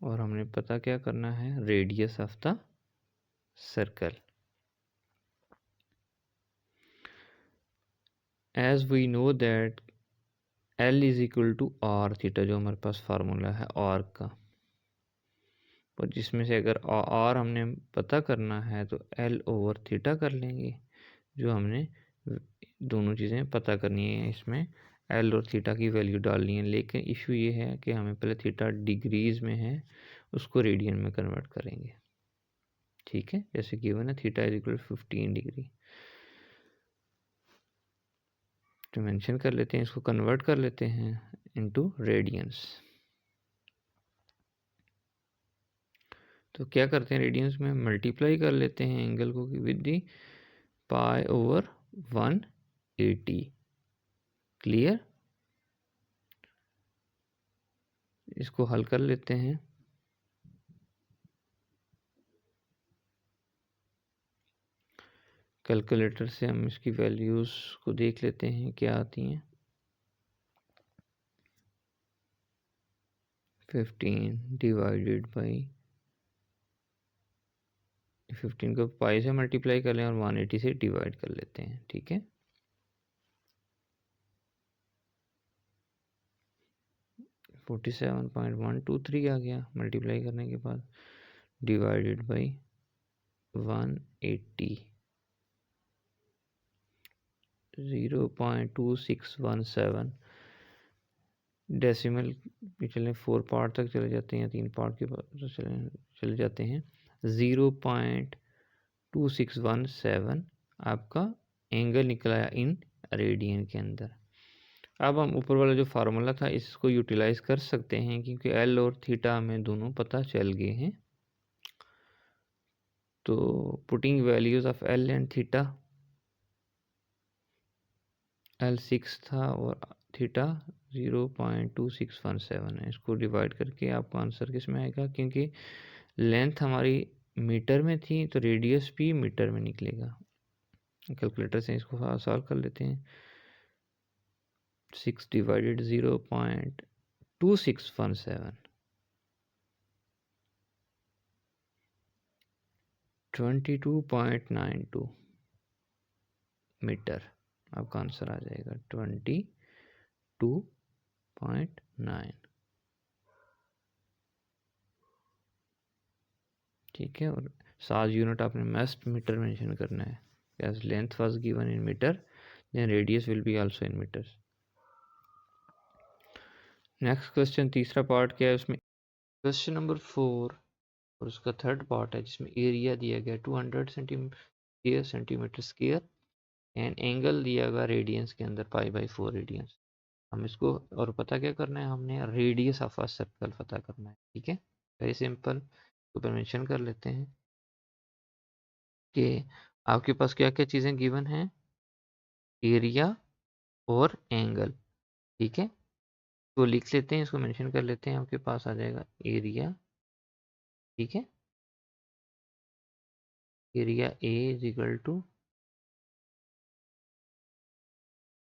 और हमने पता क्या करना है, radius of the circle. As we know that L is equal to are theta, जो हमारे पास फार्मूला है आर का, और जिसमें से अगर आर हमने पता करना है तो L ओवर थीटा कर लेंगे, जो हमने दोनों चीज़ें पता करनी है। इसमें L और थीटा की वैल्यू डालनी है, लेकिन इशू ये है कि हमें पहले थीटा डिग्रीज में है, उसको रेडियन में कन्वर्ट करेंगे। ठीक है, जैसे गिवन है थीटा इज इक्वल 15 डिग्री, तो मेंशन कर लेते हैं, इसको कन्वर्ट कर लेते हैं इनटू रेडियंस। तो क्या करते हैं, रेडियंस में मल्टीप्लाई कर लेते हैं एंगल को with the pi over 180। Clear, इसको हल कर लेते हैं। कैलकुलेटर से हम इसकी वैल्यूज़ को देख लेते हैं क्या आती हैं। 15 डिवाइडेड बाई 15 को पाई से मल्टीप्लाई कर लें और 180 से डिवाइड कर लेते हैं। ठीक है, 47.123 आ गया मल्टीप्लाई करने के बाद, डिवाइडेड बाई 180, 0.2617। डेसिमल भी चले 4 पार्ट तक चले जाते हैं, 3 पार्ट के बाद चले जाते हैं। 0.2617 आपका एंगल निकला इन रेडियन के अंदर। अब हम ऊपर वाला जो फार्मूला था इसको यूटिलाइज कर सकते हैं, क्योंकि एल और थीटा हमें दोनों पता चल गए हैं। तो putting values of L and theta, L 6 था और थीटा 0.2617 है, इसको डिवाइड करके आपका आंसर किस में आएगा, क्योंकि लेंथ हमारी मीटर में थी तो रेडियस भी मीटर में निकलेगा। कैलकुलेटर से इसको सॉल्व कर लेते हैं। 6 डिवाइडेड 0.2617, 22.92 मीटर आपका आंसर आ जाएगा, 22.9। ठीक है, और साज यूनिट आपने मस्ट मीटर मेंशन करना है, as length was given in meter then radius will be also in meters। Next question, तीसरा पार्ट क्या है उसमें, क्वेश्चन नंबर 4 और उसका थर्ड पार्ट है, जिसमें एरिया दिया गया 200 सेंटीमीटर स्क्वायर एंड एंगल दिया गया रेडियंस के अंदर π/4 रेडियंस। हम इसको और पता क्या करना है, हमने रेडियस ऑफ अ सर्कल पता करना है। ठीक है, वेरी सिंपल, ऊपर मेंशन कर लेते हैं कि आपके पास क्या क्या चीज़ें गिवन हैं, एरिया और एंगल। ठीक है, तो लिख लेते हैं, इसको मेंशन कर लेते हैं, आपके पास आ जाएगा एरिया। ठीक है, area A is equal to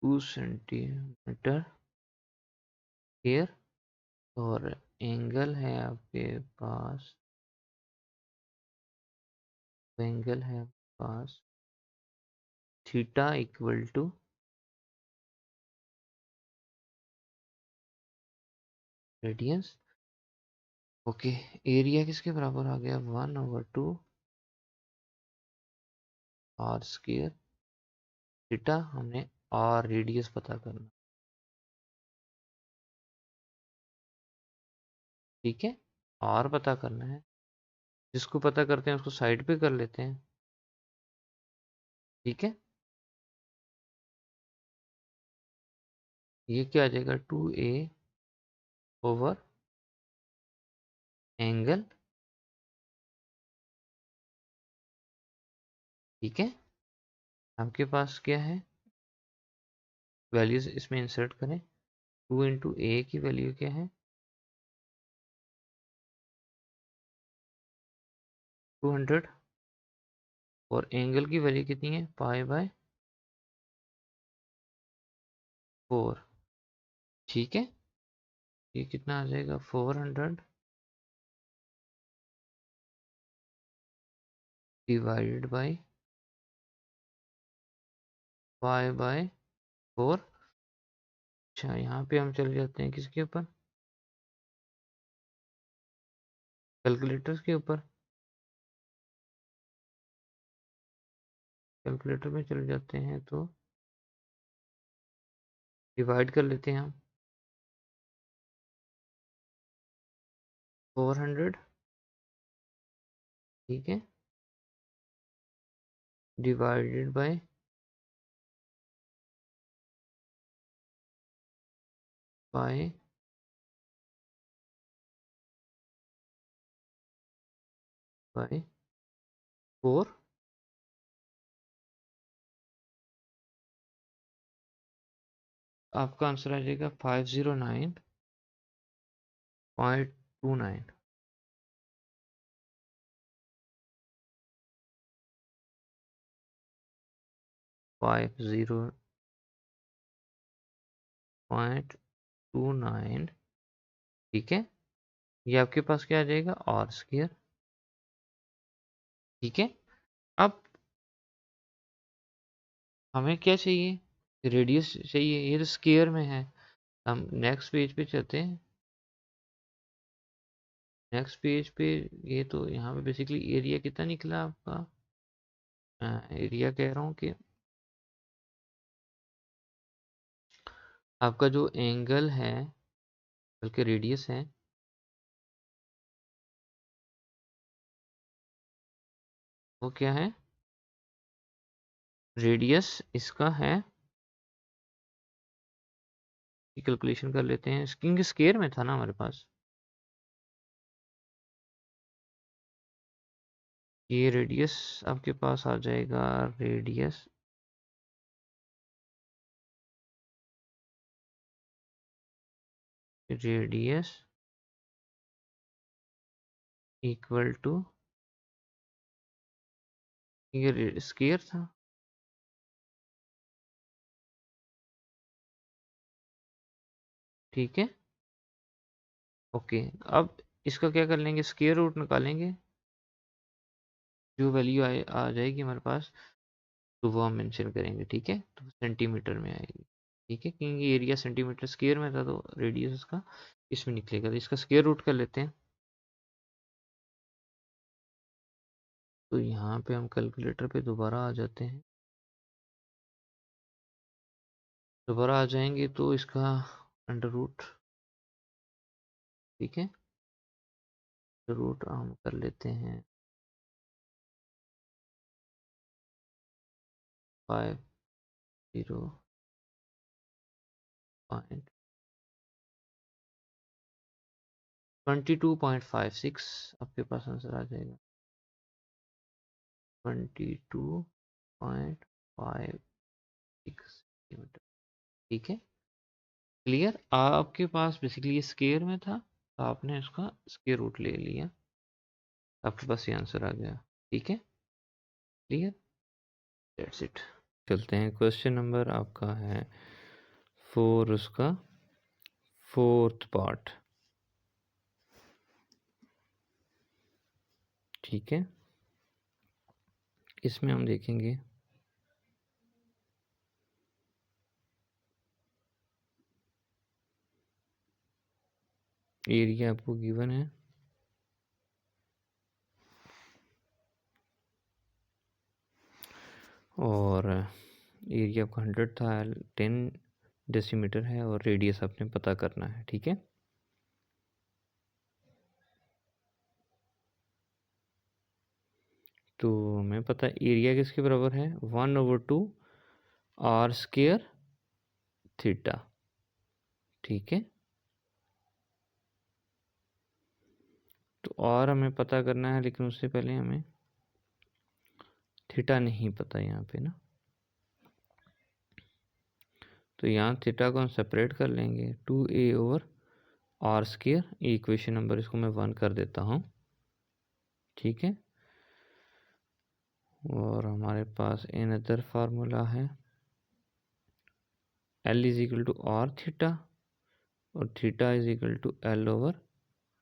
2 centimetre square और एंगल है आपके पास, एंगल है आपके पास theta equal to radians. Okay, area किसके बराबर आ गया, 1/2 आर स्क्वायर, थीटा हमने आर रेडियस पता करना। ठीक है, आर पता करना है, जिसको पता करते हैं उसको साइड पे कर लेते हैं। ठीक है, ये क्या आ जाएगा, 2a ओवर एंगल। ठीक है, आपके पास क्या है, वैल्यूज इसमें इंसर्ट करें। 2 इंटू ए की वैल्यू क्या है, 200, और एंगल की वैल्यू कितनी है, पाई/4। ठीक है, ये कितना आ जाएगा, 400 डिवाइडेड बाई पाई/4। अच्छा, यहाँ पे हम चले जाते हैं किसके ऊपर, कैलकुलेटर्स के ऊपर। कैलकुलेटर में चले जाते हैं तो डिवाइड कर लेते हैं हम 400, ठीक है, डिवाइडेड बाय पाई/4। आपका आंसर आ जाएगा 509.29। 50.29, ठीक है। ये आपके पास क्या आ जाएगा, आर स्क्वायर, ठीक है। अब हमें क्या चाहिए, रेडियस चाहिए, ये तो स्क्वायर में है। हम नेक्स्ट पेज पे चलते हैं। नेक्स्ट पेज पे ये तो यहाँ पे बेसिकली एरिया कितना निकला आपका, एरिया कह रहा हूँ कि आपका जो एंगल है बल्कि रेडियस है, वो क्या है, रेडियस इसका है, कैलकुलेशन कर लेते हैं, क्योंकि स्क्वायर में था ना हमारे पास। ये रेडियस आपके पास आ जाएगा, रेडियस रेडियस इक्वल टू, ये स्क्वायर था, ठीक है। ओके, अब इसका क्या कर लेंगे, स्क्वायर रूट निकालेंगे, जो वैल्यू आ जाएगी हमारे पास, तो वो हम मेंशन करेंगे, ठीक है। तो सेंटीमीटर में आएगी, ठीक है, क्योंकि एरिया सेंटीमीटर स्क्वायर में था, तो रेडियस उसका इसमें निकलेगा, तो इसका स्क्वायर रूट कर लेते हैं। तो यहाँ पे हम कैलकुलेटर पे दोबारा आ जाते हैं, दोबारा आ जाएंगे तो इसका अंडर रूट, ठीक है, रूट हम कर लेते हैं 50.22.56, आपके पास आंसर आ जाएगा 22.56 सेंटीमीटर, ठीक है। क्लियर, आपके पास बेसिकली ये स्क्वायर में था, तो आपने इसका स्क्वायर रूट ले लिया, आपके पास ये आंसर आ गया, ठीक है। Clear, that's it. चलते हैं, क्वेश्चन नंबर आपका है 4, उसका 4th पार्ट, ठीक है। इसमें हम देखेंगे एरिया आपको गिवन है, और एरिया आपका 100 था, 10 डेसीमीटर है, और रेडियस आपने पता करना है, ठीक है। तो हमें पता है एरिया किसके बराबर है, 1/2 आर स्क्वायर थीटा, ठीक है। तो और हमें पता करना है, लेकिन उससे पहले हमें थीटा नहीं पता यहाँ पे ना, तो यहाँ थीटा को हम सेपरेट कर लेंगे 2a over are square, equation number इसको मैं 1 कर देता हूँ, ठीक है। और हमारे पास अनदर फार्मूला है L is equal to are theta और theta is equal to L over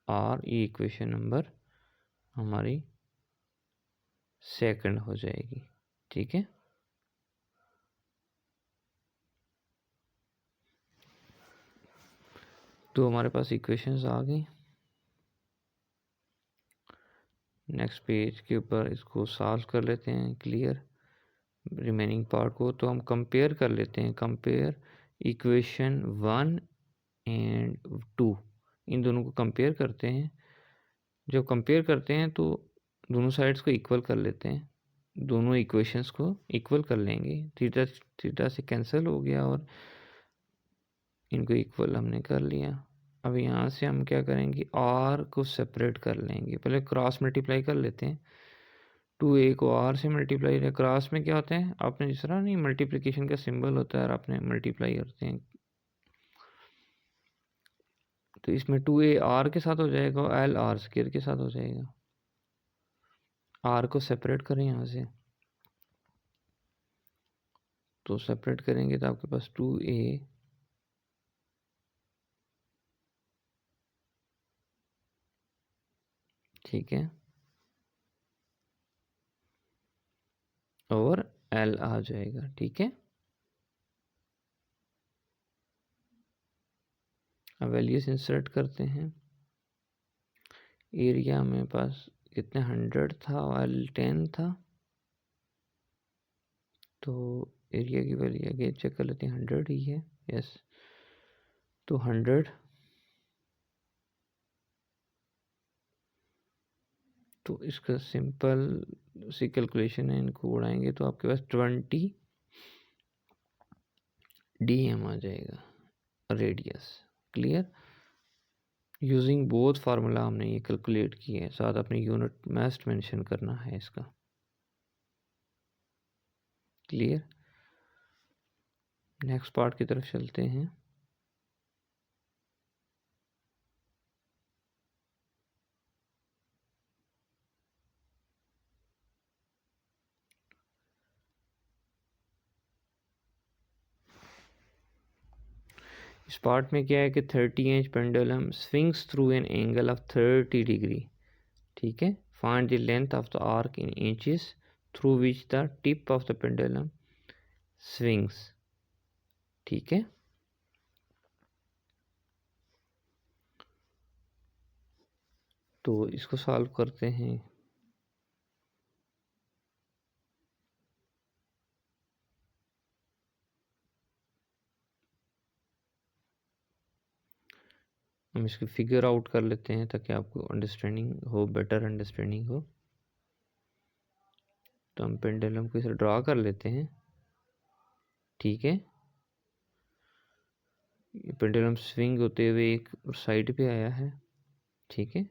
R, ये इक्वेशन नंबर हमारी सेकंड हो जाएगी, ठीक है। तो हमारे पास इक्वेशंस आ गई। नेक्स्ट पेज के ऊपर इसको सॉल्व कर लेते हैं, क्लियर रिमेनिंग पार्ट को। तो हम कंपेयर कर लेते हैं, कंपेयर इक्वेशन 1 एंड 2, इन दोनों को कंपेयर करते हैं। जब कंपेयर करते हैं तो दोनों साइड्स को इक्वल कर लेते हैं, दोनों इक्वेशंस को इक्वल कर लेंगे, थीटा थीटा से कैंसिल हो गया और इनको इक्वल हमने कर लिया। अब यहाँ से हम क्या करेंगे, आर को सेपरेट कर लेंगे, पहले क्रॉस मल्टीप्लाई कर लेते हैं। 2a को आर से मल्टीप्लाई, क्रॉस में क्या होता है, आपने जिस तरह नहीं मल्टीप्लिकेशन का सिंबल होता है और आपने मल्टीप्लाई करते हैं, तो इसमें 2a आर के साथ हो जाएगा और l आर स्क्वायर के साथ हो जाएगा। आर को सेपरेट करें यहाँ से, तो सेपरेट करेंगे तो आपके पास 2a ठीक है और l आ जाएगा, ठीक है। अब वैल्यूज इंसर्ट करते हैं। एरिया मेरे पास कितने 100 था और l 10 था, तो एरिया की वैल्यू आगे चेक कर लेते हैं, 100 ही है, यस। तो 100, तो इसका सिंपल सी कैलकुलेशन है, इनको उड़ाएंगे तो आपके पास 20 dm आ जाएगा radius, clear. Using both formula हमने ये कैलकुलेट किया है, साथ अपने यूनिट मास मेंशन करना है इसका, क्लियर। नेक्स्ट पार्ट की तरफ चलते हैं। इस पार्ट में क्या है कि 30 inch pendulum swings through an angle of 30 degree, ठीक है। Find the length of the arc in inches through which the tip of the pendulum swings, ठीक है। तो इसको सॉल्व करते हैं। हम इसकी फिगर आउट कर लेते हैं ताकि आपको अंडरस्टैंडिंग हो, बेटर अंडरस्टैंडिंग हो। तो हम पेंडुलम को इसे ड्रा कर लेते हैं, ठीक है। ये पेंडुलम स्विंग होते हुए एक साइड पे आया है, ठीक है,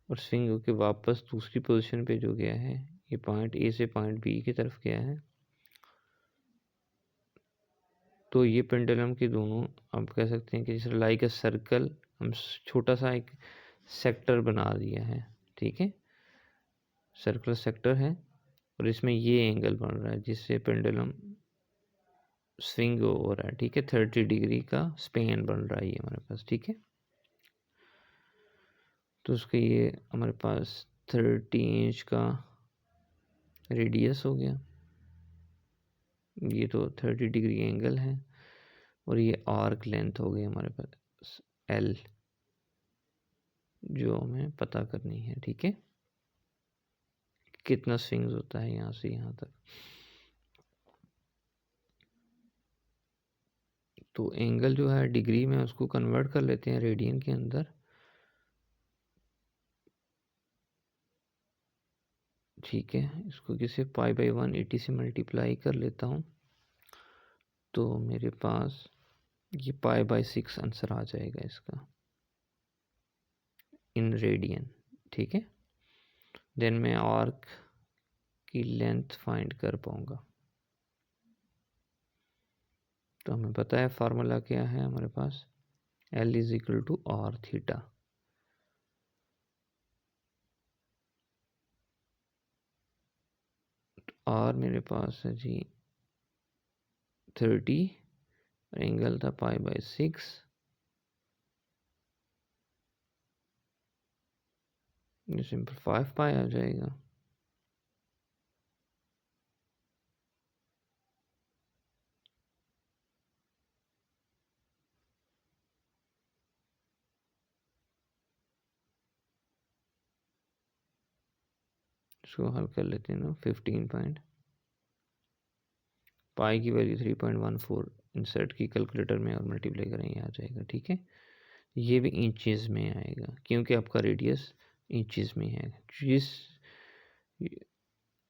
और स्विंग होके वापस दूसरी पोजीशन पे जो गया है, ये पॉइंट ए से पॉइंट बी की तरफ गया है। तो ये पेंडुलम की दोनों आप कह सकते हैं कि जैसे लाइक अ सर्कल, हम छोटा सा एक सेक्टर बना दिया है, ठीक है, सर्कुलर सेक्टर है और इसमें ये एंगल बन रहा है जिससे पेंडुलम स्विंग हो रहा है, ठीक है। 30 डिग्री का स्पेन बन रहा है ये हमारे पास, ठीक है। तो उसके ये हमारे पास 30 इंच का रेडियस हो गया, ये तो 30 डिग्री एंगल है, और ये आर्क लेंथ हो गई हमारे पास L, जो हमें पता करनी है, ठीक है, कितना स्विंग्स होता है यहाँ से यहाँ तक। तो एंगल जो है डिग्री में उसको कन्वर्ट कर लेते हैं रेडियन के अंदर, ठीक है। इसको किसी π/180 से मल्टीप्लाई कर लेता हूँ, तो मेरे पास ये π/6 आंसर आ जाएगा इसका इन रेडियन, ठीक है। देन मैं आर्क की लेंथ फाइंड कर पाऊंगा, तो हमें पता है फार्मूला क्या है हमारे पास, L is equal to are theta. R मेरे पास है जी 30, एंगल था π/6, ये सिंपल 5 पाई आ जाएगा। इसको हल कर लेते हैं ना, 15 पॉइंट, पाई की वैल्यू 3.14 इंसर्ट की कैलकुलेटर में और मल्टीप्लाई करेंगे आ जाएगा। ठीक है, ये भी इंचेस में आएगा क्योंकि आपका रेडियस इंचेस में है। जिस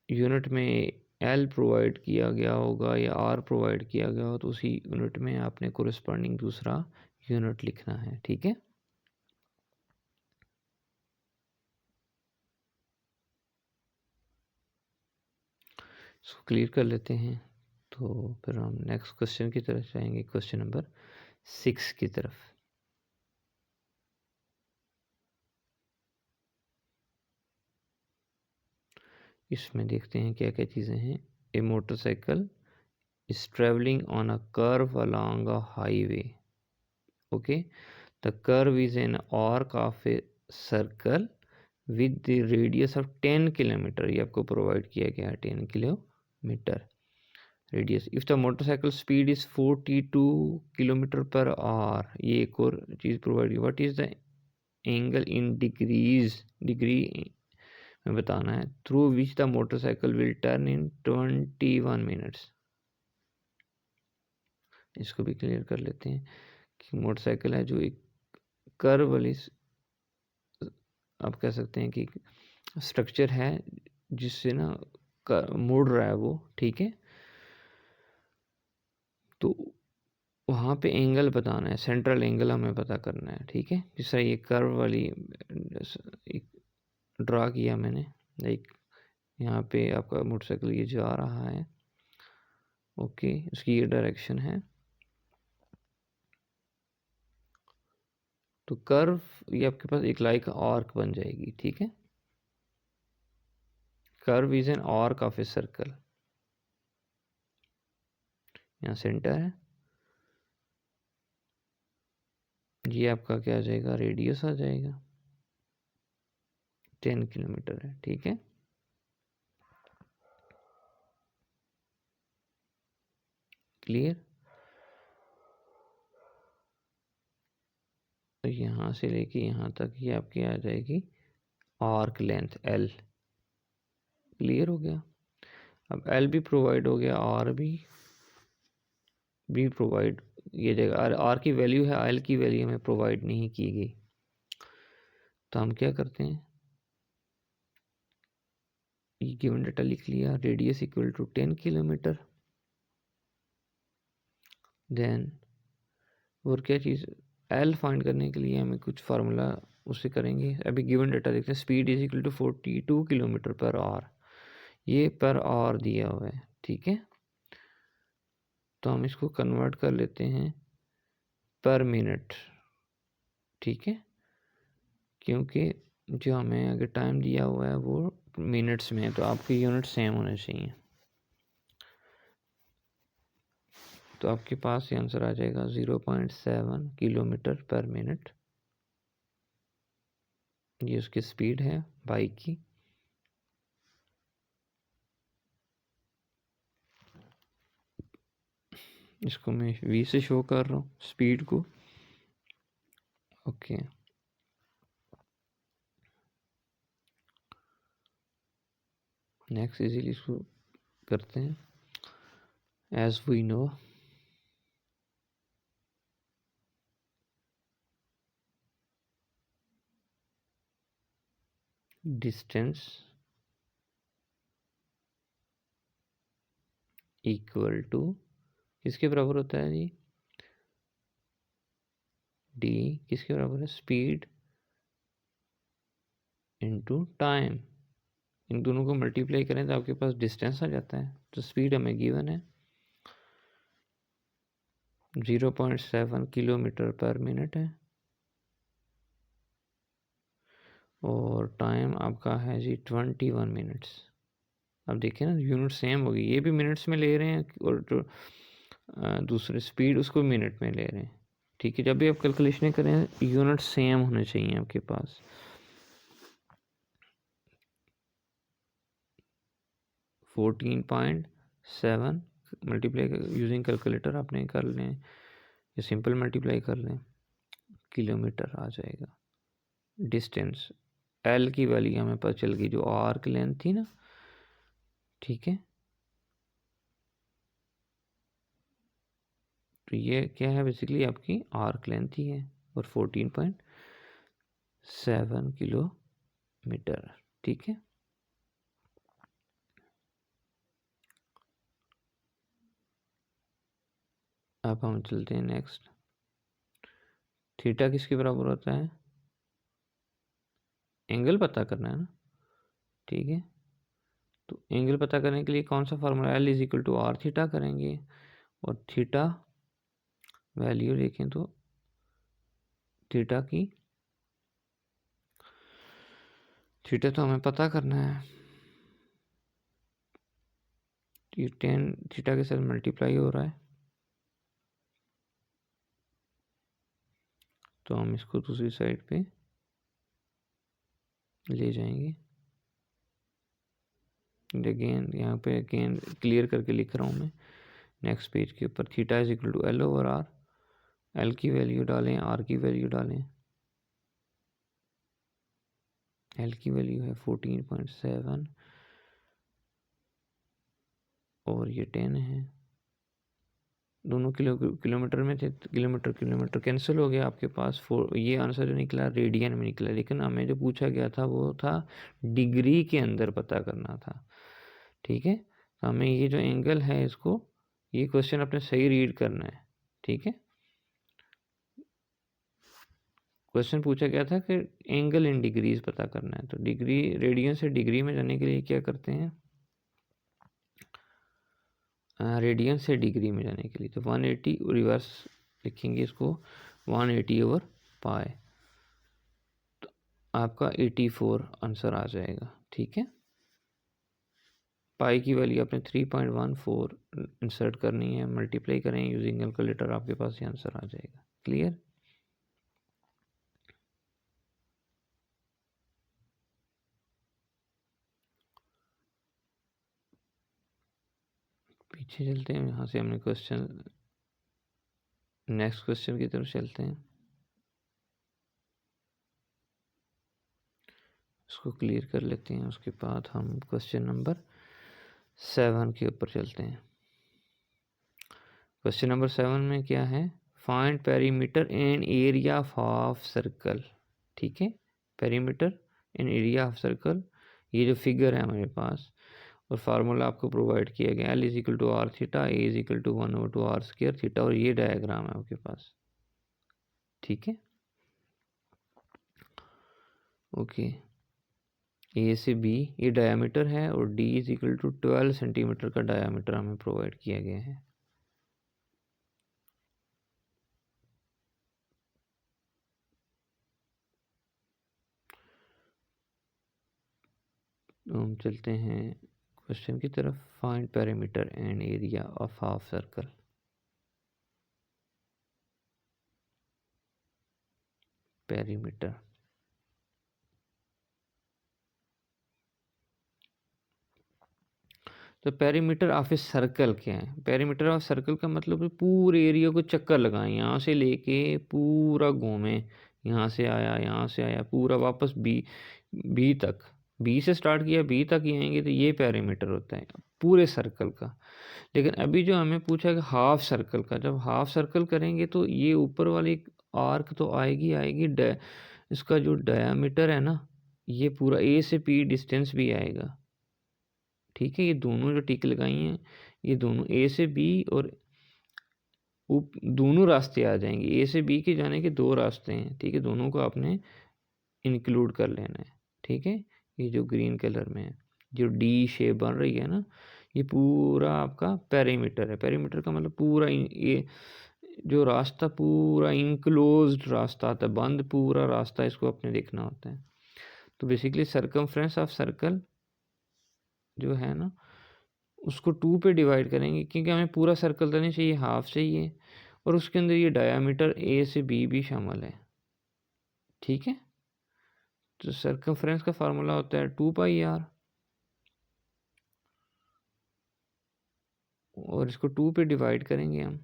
यूनिट में एल प्रोवाइड किया गया होगा या आर प्रोवाइड किया गया हो तो उसी यूनिट में आपने कोरिस्पॉन्डिंग दूसरा यूनिट लिखना है। ठीक है, इसको क्लियर कर लेते हैं। तो फिर हम नेक्स्ट क्वेश्चन की तरफ जाएंगे, क्वेश्चन नंबर 6 की तरफ। इसमें देखते हैं क्या क्या चीज़ें हैं। A motorcycle is travelling on a curve along a highway. Okay, the curve is an arc of a circle with the radius of 10 kilometre. ये आपको प्रोवाइड किया गया है 10 kilometre radius. If the motorcycle speed is 42 kilometre per hour, ये एक और चीज़ provide की, what is the angle in degree में बताना है, through which the motorcycle will turn in 21 minutes. इसको भी क्लियर कर लेते हैं कि मोटरसाइकिल है जो एक कर्व वाली, आप कह सकते हैं कि स्ट्रक्चर है जिससे ना मुड़ रहा है वो। ठीक है, तो वहाँ पे एंगल बताना है, सेंट्रल एंगल हमें पता करना है। ठीक है, जिस तरह ये कर्व वाली एक ड्रा किया मैंने, लाइक यहाँ पे आपका मोटरसाइकिल ये जा रहा है। ओके, उसकी ये डायरेक्शन है। तो कर्व ये आपके पास एक लाइक आर्क बन जाएगी। ठीक है, curve is an arc of a circle. यहाँ सेंटर है, ये आपका क्या आ जाएगा, रेडियस आ जाएगा, 10 किलोमीटर है। ठीक है, क्लियर। तो यहाँ से लेके यहाँ तक ये आपकी आ जाएगी आर्क लेंथ L। क्लियर हो गया। अब L भी प्रोवाइड हो गया, R भी प्रोवाइड, ये जगह R की वैल्यू है, L की वैल्यू हमें प्रोवाइड नहीं की गई। तो हम क्या करते हैं, ये गिवन डाटा लिख लिया, radius equal to 10 kilometre. Then और क्या चीज़, L फाइंड करने के लिए हमें कुछ फार्मूला उससे करेंगे। अभी गिवन डाटा देखते हैं, speed is equal to 42 kilometre per hour, ये पर आवर दिया हुआ है। ठीक है, तो हम इसको कन्वर्ट कर लेते हैं पर मिनट। ठीक है, क्योंकि जो हमें अगर टाइम दिया हुआ है वो मिनट्स में है, तो आपके यूनिट सेम होने चाहिए। तो आपके पास ये आंसर आ जाएगा 0.7 किलोमीटर पर मिनट। ये उसकी स्पीड है बाइक की। इसको मैं v से शो कर रहा हूँ स्पीड को। ओके, नेक्स्ट इजीली इसको करते हैं। As we know distance equal to किसके बराबर होता है जी, d किसके बराबर है, स्पीड इनटू टाइम। इन दोनों को मल्टीप्लाई करें तो आपके पास डिस्टेंस आ जाता है। तो स्पीड हमें गिवन है, 0.7 किलोमीटर पर मिनट है और टाइम आपका है जी 21 मिनट्स। अब देखिए ना यूनिट सेम होगी, ये भी मिनट्स में ले रहे हैं और जो दूसरे स्पीड उसको मिनट में ले रहे हैं। ठीक है, जब भी आप कैलकुलेशन करें यूनिट सेम होने चाहिए आपके पास। 14.7 मल्टीप्लाई यूजिंग कैलकुलेटर आपने कर लें या सिंपल मल्टीप्लाई कर लें, किलोमीटर आ जाएगा। डिस्टेंस एल की वैल्यू हमें पता चल गई जो आर्क लेंथ थी ना, ठीक है। तो ये क्या है, बेसिकली आपकी आर्क लेंथ ही है और 14.7 किलोमीटर, ठीक है। अब हम चलते हैं नेक्स्ट। थीटा किसके बराबर होता है, एंगल पता करना है ना, ठीक है। तो एंगल पता करने के लिए कौन सा formula, L is equal to are theta करेंगे और थीटा वैल्यू देखें तो थीटा तो हमें पता करना है, ये 10 थीटा के साथ मल्टीप्लाई हो रहा है, तो हम इसको दूसरी साइड पे ले जाएंगे। अगेन यहाँ पे अगेन क्लियर करके लिख रहा हूँ मैं नेक्स्ट पेज के ऊपर। Theta is equal to L over r, L की वैल्यू डालें, आर की वैल्यू डालें। एल की वैल्यू है 14.7 और ये 10 है, दोनों किलोमीटर में थे, तो किलोमीटर कैंसिल हो गया आपके पास। ये आंसर जो निकला रेडियन में निकला, लेकिन हमें जो पूछा गया था वो था डिग्री के अंदर पता करना था, ठीक है। तो हमें ये जो एंगल है इसको, ये क्वेश्चन अपने सही रीड करना है, ठीक है। क्वेश्चन पूछा गया था कि एंगल इन डिग्रीज पता करना है, तो डिग्री रेडियन से डिग्री में जाने के लिए क्या करते हैं, रेडियन से डिग्री में जाने के लिए तो 180 रिवर्स लिखेंगे इसको, 180 ओवर पाई, तो आपका 84 आंसर आ जाएगा, ठीक है। पाई की वैल्यू आपने 3.14 इंसर्ट करनी है, मल्टीप्लाई करें यूजिंग कैलकुलेटर, आपके पास ये आंसर आ जाएगा। क्लियर। पीछे चलते हैं, यहाँ से हमने क्वेश्चन, नेक्स्ट क्वेश्चन की तरफ चलते हैं, इसको क्लियर कर लेते हैं, उसके बाद हम क्वेश्चन नंबर 7 के ऊपर चलते हैं। क्वेश्चन नंबर 7 में क्या है, find perimeter and area of half circle, ठीक है। Perimeter and area of circle, ये जो फिगर है हमारे पास और फार्मूला आपको प्रोवाइड किया गया, L is equal to are theta, A is equal to 1/2 are square theta, और ये डायग्राम है आपके पास, ठीक है। ओके, ए से बी ये डायामीटर है और D is equal to 12 centimetre का डायामीटर हमें प्रोवाइड किया गया है। तो हम चलते हैं क्वेश्चन की तरफ। Find perimeter and area of half circle. Perimeter, तो पेरीमीटर ऑफ ए सर्कल क्या है, पेरीमीटर ऑफ सर्कल का मतलब पूरे एरिया को चक्कर लगाएं, यहाँ से लेके पूरा घूमें, यहाँ से आया पूरा वापस बी तक, बी से स्टार्ट किया बी तक ही आएंगे, तो ये पेरीमीटर होता है पूरे सर्कल का। लेकिन अभी जो हमें पूछा है कि हाफ सर्कल का, जब हाफ सर्कल करेंगे तो ये ऊपर वाली आर्क तो आएगी इसका जो डायामीटर है ना, ये पूरा ए से पी डिस्टेंस भी आएगा, ठीक है। ये दोनों जो टिक लगाई हैं, ये दोनों ए से बी और दोनों रास्ते आ जाएंगे, ए से बी के जाने के दो रास्ते हैं, ठीक है। दोनों को आपने इंक्लूड कर लेना है, ठीक है। ये जो ग्रीन कलर में है, जो डी शेप बन रही है ना, ये पूरा आपका पेरीमीटर है। पेरीमीटर का मतलब पूरा ये जो रास्ता पूरा इनक्लोज्ड रास्ता आता है, बंद पूरा रास्ता, इसको अपने देखना होता है। तो बेसिकली सरकमफ्रेंस ऑफ सर्कल जो है ना, उसको 2 पे डिवाइड करेंगे, क्योंकि हमें पूरा सर्कल तो नहीं चाहिए, हाफ चाहिए, और उसके अंदर ये डायामीटर ए से बी भी शामिल है। ठीक है, तो सरकमफ्रेंस का फार्मूला होता है 2πr, और इसको 2 पे डिवाइड करेंगे हम।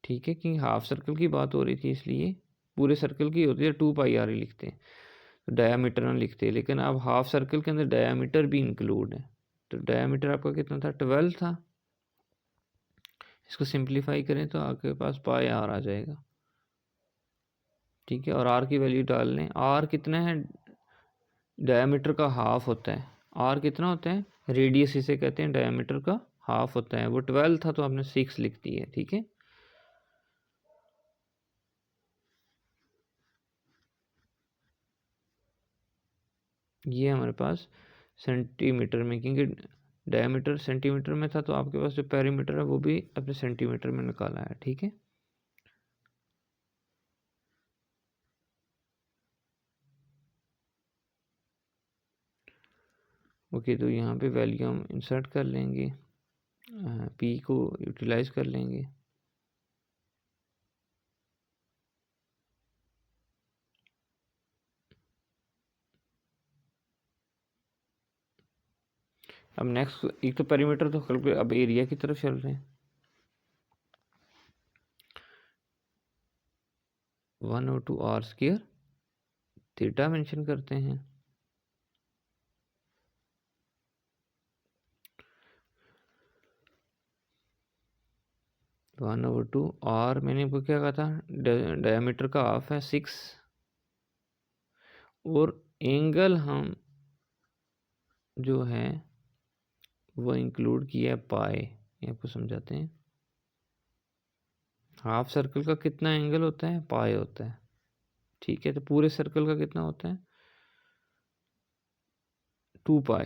ठीक है, क्योंकि हाफ सर्कल की बात हो रही थी, इसलिए पूरे सर्कल की होती है 2πr ही लिखते हैं, तो डायामीटर ना लिखते हैं। लेकिन अब हाफ सर्कल के अंदर डायामीटर भी इंक्लूड है, तो डायामीटर आपका कितना था, 12 था। इसको सिंप्लीफाई करें तो आपके पास πr आ जाएगा। ठीक है, और r की वैल्यू डाल लें। r कितना है, डायमीटर का हाफ होता है। r कितना होता है, रेडियस इसे कहते हैं, डायमीटर का हाफ होता है। वो 12 था तो आपने 6 लिख दी है। ठीक है, ये हमारे पास सेंटीमीटर में, क्योंकि डायमीटर सेंटीमीटर में था, तो आपके पास जो पेरीमीटर है वो भी अपने सेंटीमीटर में निकाला है। ठीक है, ओके, तो यहाँ पे वैल्यू हम इंसर्ट कर लेंगे, पी को यूटिलाइज कर लेंगे। अब नेक्स्ट, एक तो पेरीमीटर तो कैलकुलेट, अब एरिया की तरफ चल रहे हैं। 1/2r² थीटा मेंशन करते हैं। 1/2 मैंने आपको क्या कहा था, डायमीटर का हाफ है 6, और एंगल हम जो है वो इंक्लूड किया है पाई। ये आपको समझाते हैं, हाफ सर्कल का कितना एंगल होता है, पाई होता है। ठीक है, तो पूरे सर्कल का कितना होता है, 2π,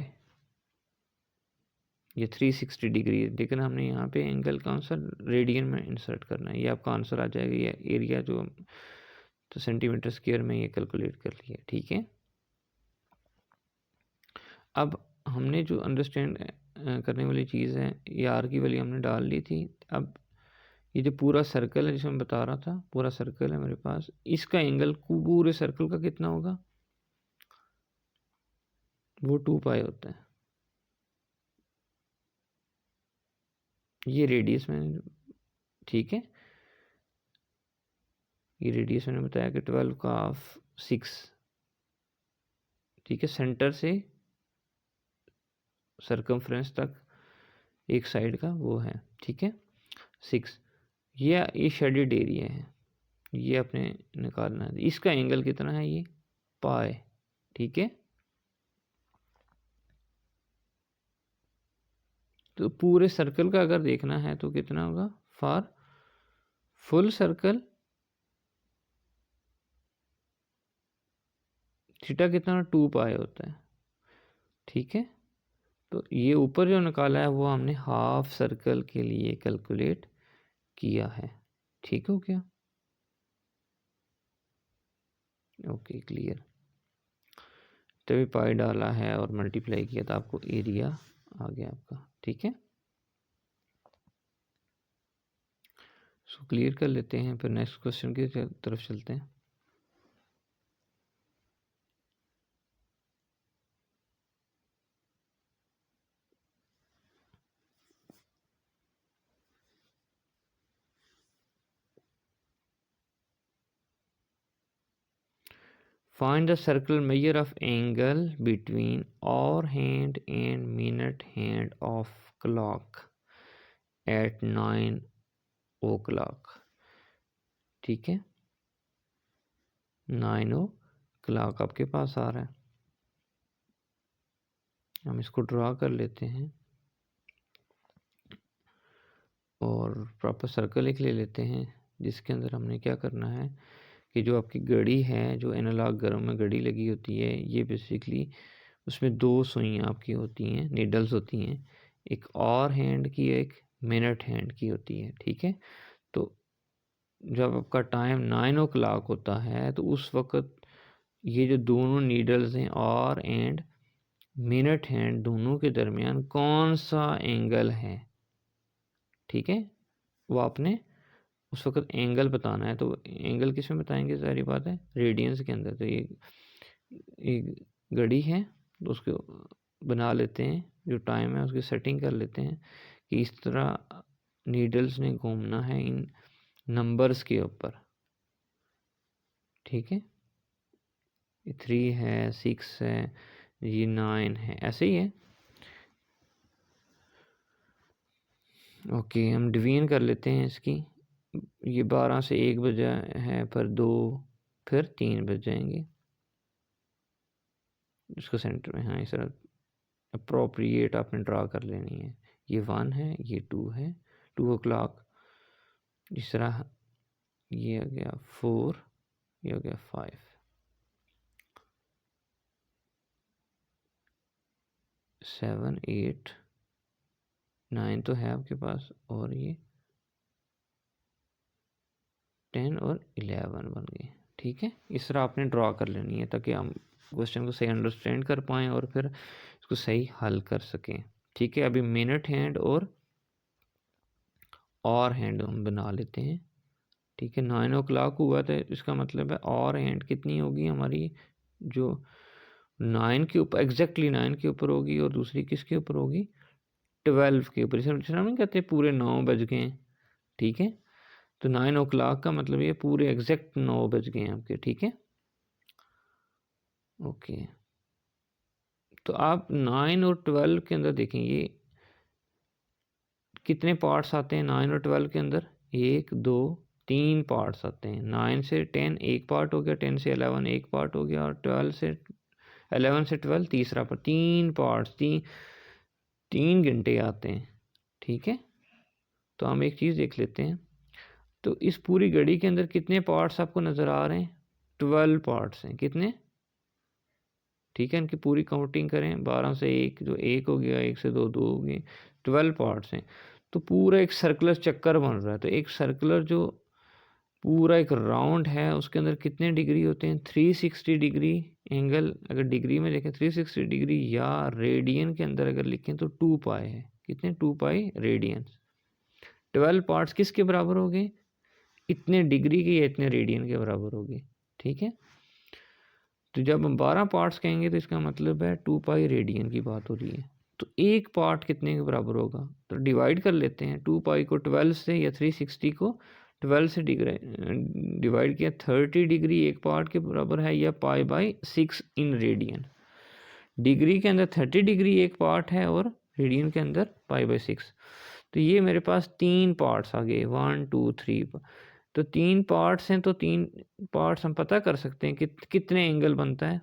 ये 360 डिग्री है। लेकिन हमने यहाँ पे एंगल कौन सा, रेडियन में इंसर्ट करना है, ये आपका आंसर आ जाएगा। ये एरिया जो तो सेंटीमीटर स्क्वायर में ये कैलकुलेट कर लिया। ठीक है, अब हमने जो अंडरस्टैंड करने वाली चीज़ है, ये आर की वैल्यू हमने डाल ली थी। अब ये जो पूरा सर्कल है, जिसे मैं बता रहा था, पूरा सर्कल है मेरे पास, इसका एंगल पूरे सर्कल का कितना होगा, वो 2π होता है। ये रेडियस मैंने, ठीक है, ये रेडियस मैंने बताया कि 12 का हाफ 6। ठीक है, सेंटर से सरकमफ्रेंस तक एक साइड का वो है। ठीक है, 6, ये शेडेड एरिया है, ये अपने निकालना है। इसका एंगल कितना है, ये पाई। ठीक है, तो पूरे सर्कल का अगर देखना है तो कितना होगा, फॉर फुल सर्कल थीटा कितना, 2π होता है। ठीक है, तो ये ऊपर जो निकाला है वो हमने हाफ सर्कल के लिए कैलकुलेट किया है। ठीक हो गया, ओके, क्लियर। तभी पाई डाला है और मल्टीप्लाई किया तो आपको एरिया आ गया आपका। ठीक है, सो क्लियर कर लेते हैं, फिर नेक्स्ट क्वेश्चन की तरफ चलते हैं। Find the circle measure of angle between hour hand and minute hand of clock at 9 o'clock। ठीक है, 9 o'clock आपके पास आ रहा है, हम इसको ड्रा कर लेते हैं और प्रॉपर सर्कल एक ले लेते हैं, जिसके अंदर हमने क्या करना है कि जो आपकी घड़ी है, जो एनालॉग घरों में घड़ी लगी होती है, ये बेसिकली उसमें 2 सुइयाँ आपकी होती हैं, नीडल्स होती हैं, एक और हैंड की, एक मिनट हैंड की होती है, ठीक है। तो जब आपका टाइम 9 o'clock होता है तो उस वक्त ये जो दोनों नीडल्स हैं आर एंड मिनट हैंड दोनों के दरमियान कौन सा एंगल है, ठीक है, वो आपने उस वक्त एंगल बताना है। तो एंगल किस में बताएंगे, सारी बात है रेडियंस के अंदर। तो ये एक घड़ी है तो उसको बना लेते हैं, जो टाइम है उसकी सेटिंग कर लेते हैं कि इस तरह नीडल्स ने घूमना है इन नंबर्स के ऊपर, ठीक है। 3 है, 6 है, ये 9 है, ऐसे ही है। ओके, हम डिवीजन कर लेते हैं इसकी। ये 12 से 1 बजा है, पर 2 फिर 3 बज जाएंगे इसको सेंटर में। हाँ, इस तरह अप्रोप्रिएट आपने ड्रा कर लेनी है। ये 1 है, ये 2 है, 2 o'clock। इस तरह ये हो गया 4, ये हो गया 5, 7, 8, 9 तो है आपके पास, और ये 10 और 11 बन गए, ठीक है। इस तरह आपने ड्रा कर लेनी है ताकि हम क्वेश्चन को सही अंडरस्टैंड कर पाएँ और फिर इसको सही हल कर सकें, ठीक है। अभी मिनट हैंड और हैंड हम बना लेते हैं, ठीक है। 9 o'clock हुआ था, इसका मतलब है और हैंड कितनी होगी हमारी, जो 9 के ऊपर, एग्जैक्टली 9 के ऊपर होगी, और दूसरी किसके ऊपर होगी, 12 के ऊपर। इसे हम नहीं कहते पूरे 9 बज गए हैं, ठीक है। तो 9 o'clock का मतलब ये पूरे एग्जैक्ट 9 बज गए हैं आपके, ठीक है। ओके, तो आप 9 और 12 के अंदर देखें, ये कितने पार्ट्स आते हैं 9 और 12 के अंदर, 1 2 3 पार्ट्स आते हैं। 9 से 10 एक पार्ट हो गया, 10 से 11 एक पार्ट हो गया, और 11 से 12 तीसरा पार्ट। 3 पार्ट्स, 3 घंटे आते हैं, ठीक है। तो हम एक चीज़ देख लेते हैं, तो इस पूरी घड़ी के अंदर कितने पार्ट्स आपको नज़र आ रहे हैं, 12 पार्ट्स हैं, कितने, ठीक है। इनकी पूरी काउंटिंग करें, 12 से 1 जो 1 हो गया, 1 से 2 2 हो गए, 12 पार्ट्स हैं। तो पूरा एक सर्कुलर चक्कर बन रहा है। तो एक सर्कुलर जो पूरा एक राउंड है उसके अंदर कितने डिग्री होते हैं, 360 डिग्री एंगल। अगर डिग्री में देखें 360 डिग्री, या रेडियन के अंदर अगर लिखें तो 2 पाई है, कितने, 2 पाई रेडियन। 12 पार्ट्स किसके बराबर हो गए, इतने डिग्री के या इतने रेडियन के बराबर हो गए, ठीक है। तो जब हम 12 पार्ट्स कहेंगे तो इसका मतलब है 2 पाई रेडियन की बात हो रही है। तो एक पार्ट कितने के बराबर होगा, तो डिवाइड कर लेते हैं। 2 पाई को 12 से, या 360 को 12 से डिवाइड किया, 30 डिग्री एक पार्ट के बराबर है, या पाई/6 इन रेडियन। डिग्री के अंदर 30 डिग्री एक पार्ट है, और रेडियन के अंदर पाई/6। तो ये मेरे पास 3 पार्ट्स आ गए, 1 2 3। तो 3 पार्ट्स हैं, तो 3 पार्ट्स हम पता कर सकते हैं कि कितने एंगल बनता है।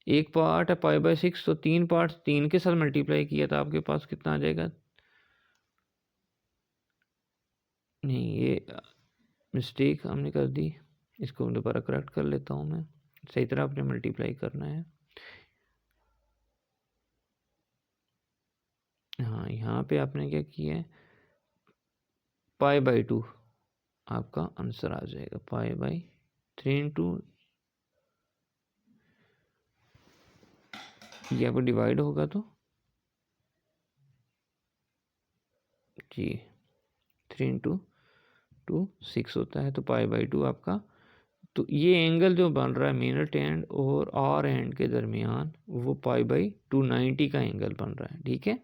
एक पार्ट है पाई/6, तो 3 पार्ट्स 3 के साथ मल्टीप्लाई किया था, आपके पास कितना आ जाएगा, नहीं ये मिस्टेक हमने कर दी, इसको दोबारा करेक्ट कर लेता हूँ मैं। सही तरह आपने मल्टीप्लाई करना है। हाँ, यहाँ पे आपने क्या किया है, पाई/2 आपका आंसर आ जाएगा, पाई/3 इंटू, ये आपको डिवाइड होगा तो जी 3 इंटू 2 6 होता है, तो पाई/2 आपका। तो ये एंगल जो बन रहा है मिनट एंड और आर एंड के दरमियान, वो पाई/2 90 का एंगल बन रहा है, ठीक है।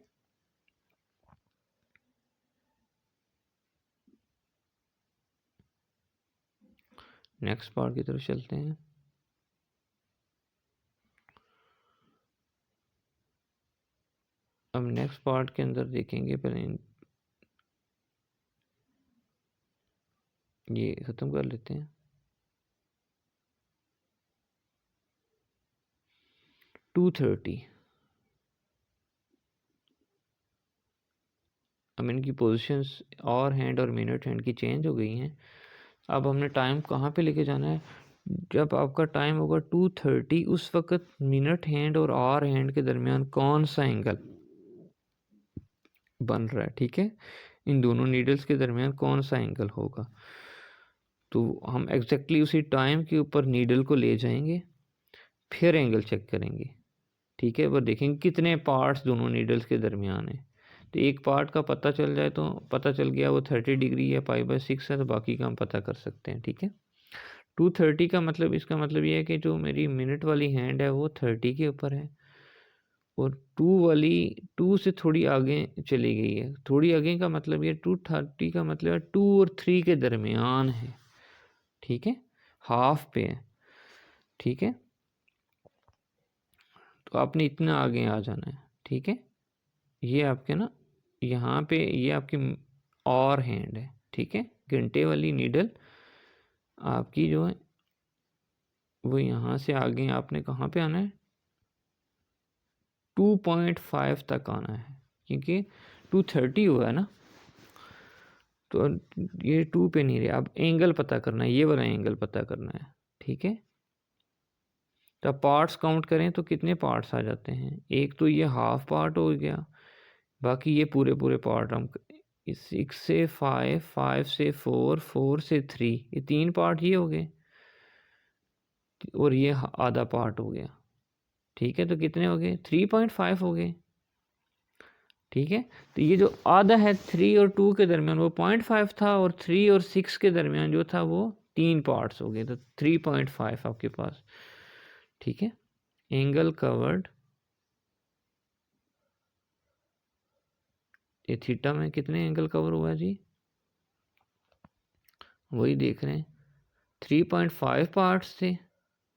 नेक्स्ट पार्ट की तरफ चलते हैं। अब नेक्स्ट पार्ट के अंदर देखेंगे, पहले ये ख़त्म कर लेते हैं। 2:30, अब इनकी पोजीशंस और हैंड और मिनट हैंड की चेंज हो गई हैं। अब हमने टाइम कहाँ पे लेके जाना है, जब आपका टाइम होगा 2:30, उस वक्त मिनट हैंड और आवर हैंड के दरमियान कौन सा एंगल बन रहा है, ठीक है। इन दोनों नीडल्स के दरमियान कौन सा एंगल होगा, तो हम एग्जैक्टली उसी टाइम के ऊपर नीडल को ले जाएंगे, फिर एंगल चेक करेंगे, ठीक है। वो देखेंगे कितने पार्ट्स दोनों नीडल्स के दरमियान है। तो एक पार्ट का पता चल जाए तो पता चल गया वो 30 डिग्री या π/6 है, तो बाकी का हम पता कर सकते हैं, ठीक है। 230 का मतलब, इसका मतलब ये है कि जो मेरी मिनट वाली हैंड है वो 30 के ऊपर है, और 2 से थोड़ी आगे चली गई है। थोड़ी आगे का मतलब ये 230 का मतलब है 2 और 3 के दरमियान है, ठीक है, हाफ पे है, ठीक है। तो आपने इतना आगे आ जाना है, ठीक है। ये आपके ना यहाँ पे ये आपकी और हैंड है, ठीक है। घंटे वाली नीडल आपकी जो है वो यहाँ से आगे आपने कहाँ पे आना है, 2.5 तक आना है, क्योंकि 230 हुआ है ना, तो ये 2 पे नहीं रहे। अब एंगल पता करना है, ये वाला एंगल पता करना है, ठीक है। तो अब पार्ट्स काउंट करें तो कितने पार्ट्स आ जाते हैं, एक तो ये हाफ पार्ट हो गया, बाकी ये पूरे पूरे पार्ट हम 6 से 5, 5 से 4, 4 से 3, ये 3 पार्ट ये हो गए, और ये आधा पार्ट हो गया, ठीक है। तो कितने हो गए, 3.5 हो गए, ठीक है। तो ये जो आधा है 3 और 2 के दरमियान वो 0.5 था, और 3 और 6 के दरमियान जो था वो 3 पार्ट्स हो गए, तो 3.5 आपके पास, ठीक है। एंगल कवर्ड, ये थीटा में कितने एंगल कवर हुआ है जी, वही देख रहे हैं, 3.5 पार्ट्स थे,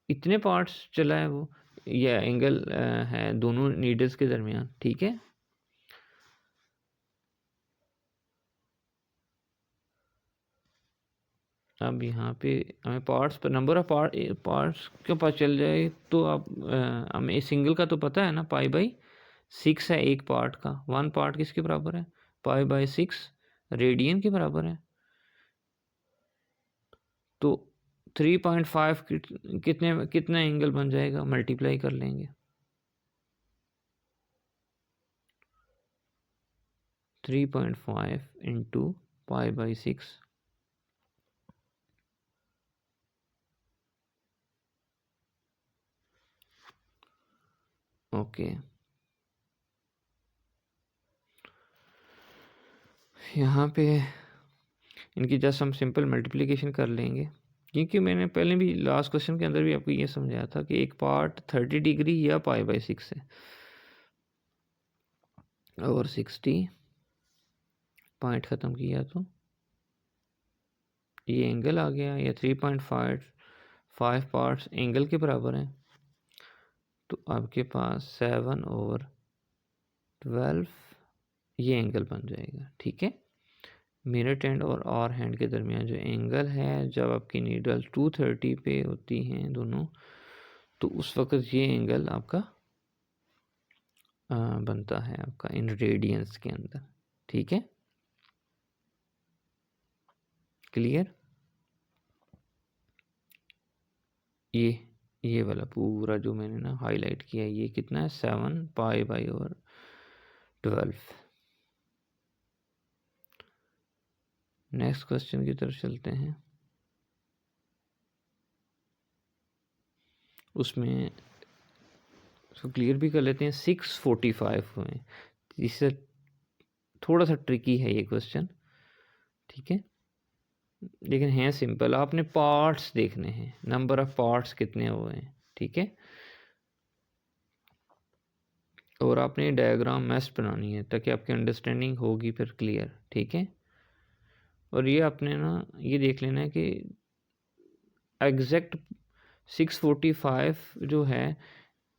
इतने पार्ट्स चला है वो, यह एंगल है दोनों नीडल्स के दरमियान, ठीक है। अब यहाँ पे हमें पार्ट्स पर नंबर ऑफ पार्ट्स के पास चल जाए तो आप हमें सिंगल का तो पता है ना, π/6 है एक पार्ट का, 1 पार्ट किसके बराबर है, π/6 रेडियन के बराबर है। तो 3.5 कितना एंगल बन जाएगा, मल्टीप्लाई कर लेंगे, 3.5 इंटू π/6, ओके। यहाँ पे इनकी जस्ट हम सिंपल मल्टीप्लिकेशन कर लेंगे, क्योंकि मैंने पहले भी लास्ट क्वेश्चन के अंदर भी आपको ये समझाया था कि एक पार्ट 30 डिग्री या π/6 है, और 60 पॉइंट ख़त्म किया तो ये एंगल आ गया, या 3.5 पार्ट्स एंगल के बराबर हैं, तो आपके पास 7/12 ये एंगल बन जाएगा, ठीक है। मिनट हैंड और हैंड के दरमियान जो एंगल है जब आपकी नीडल 230 पे होती हैं दोनों, तो उस वक्त ये एंगल आपका बनता है आपका इन रेडियंस के अंदर, ठीक है। क्लियर, ये वाला पूरा जो मैंने ना हाईलाइट किया है, ये कितना है, 7π/12। नेक्स्ट क्वेश्चन की तरफ चलते हैं। उसमें इसको क्लियर भी कर लेते हैं, 645 हुए, इससे थोड़ा सा ट्रिकी है ये क्वेश्चन, ठीक है, लेकिन है सिंपल। आपने पार्ट्स देखने हैं, नंबर ऑफ पार्ट्स कितने हुए हैं, ठीक है, और आपने डायग्राम मैस्ट बनानी है ताकि आपकी अंडरस्टैंडिंग होगी फिर क्लियर, ठीक है। और ये आपने ना ये देख लेना है कि एग्जैक्ट 645 जो है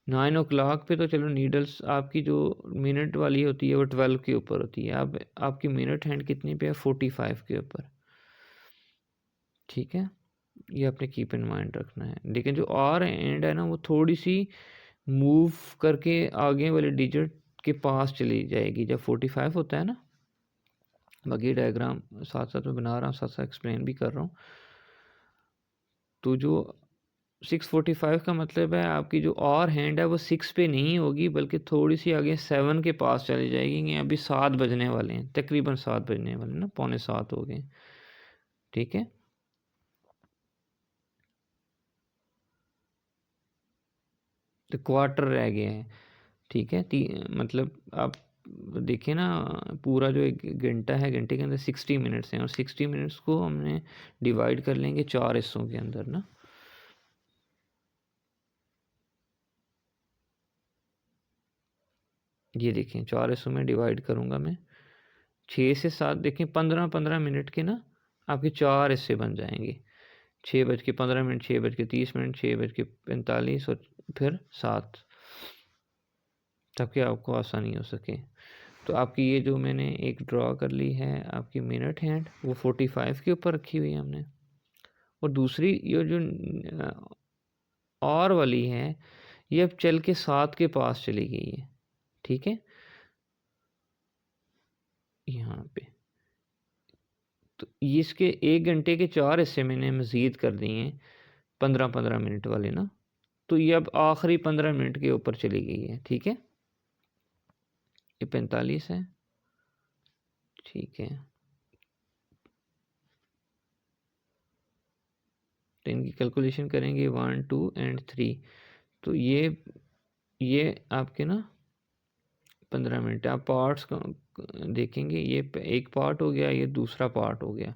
9 o'clock पे, तो चलो नीडल्स आपकी जो मिनट वाली होती है वो 12 के ऊपर होती है, अब आपकी मिनट हैंड कितनी पे है, 45 के ऊपर, ठीक है। ये आपने कीप इन माइंड रखना है, लेकिन जो आर एंड है ना वो थोड़ी सी मूव करके आगे वाले डिजिट के पास चली जाएगी जब 45 होता है ना। बाकी डायग्राम साथ साथ में बना रहा हूँ, साथ साथ एक्सप्लेन भी कर रहा हूँ। तो जो 6:45 का मतलब है आपकी जो और हैंड है वो 6 पे नहीं होगी, बल्कि थोड़ी सी आगे 7 के पास चली जाएगी। कि अभी 7 बजने वाले हैं, तकरीबन 7 बजने वाले हैं ना, 6:45 हो गए। ठीक है, तो क्वार्टर रह गया है। ठीक है, मतलब आप देखिए ना, पूरा जो 1 घंटा है, घंटे के अंदर 60 मिनट्स हैं, और 60 मिनट्स को हमने डिवाइड कर लेंगे 4 हिस्सों के अंदर ना। ये देखें, 4 हिस्सों में डिवाइड करूँगा मैं, 6 से 7, देखें 15-15 मिनट के ना आपके 4 हिस्से बन जाएंगे। 6:15 मिनट, 6:30 मिनट, 6:45 और फिर 7, ताकि आपको आसानी हो सके। तो आपकी ये जो मैंने एक ड्रॉ कर ली है आपकी मिनट हैंड, वो 45 के ऊपर रखी हुई है हमने। और दूसरी ये जो और वाली है, ये अब चल के 7 के पास चली गई है। ठीक है, यहाँ पे तो ये इसके 1 घंटे के 4 हिस्से मैंने मज़ीद कर दिए हैं, 15-15 मिनट वाले ना। तो ये अब आखिरी 15 मिनट के ऊपर चली गई है। ठीक है, ये 45 है। ठीक है, तो इनकी कैलकुलेशन करेंगे 1, 2 एंड 3। तो ये आपके ना 15 मिनट, आप पार्ट्स देखेंगे, ये एक पार्ट हो गया, ये दूसरा पार्ट हो गया,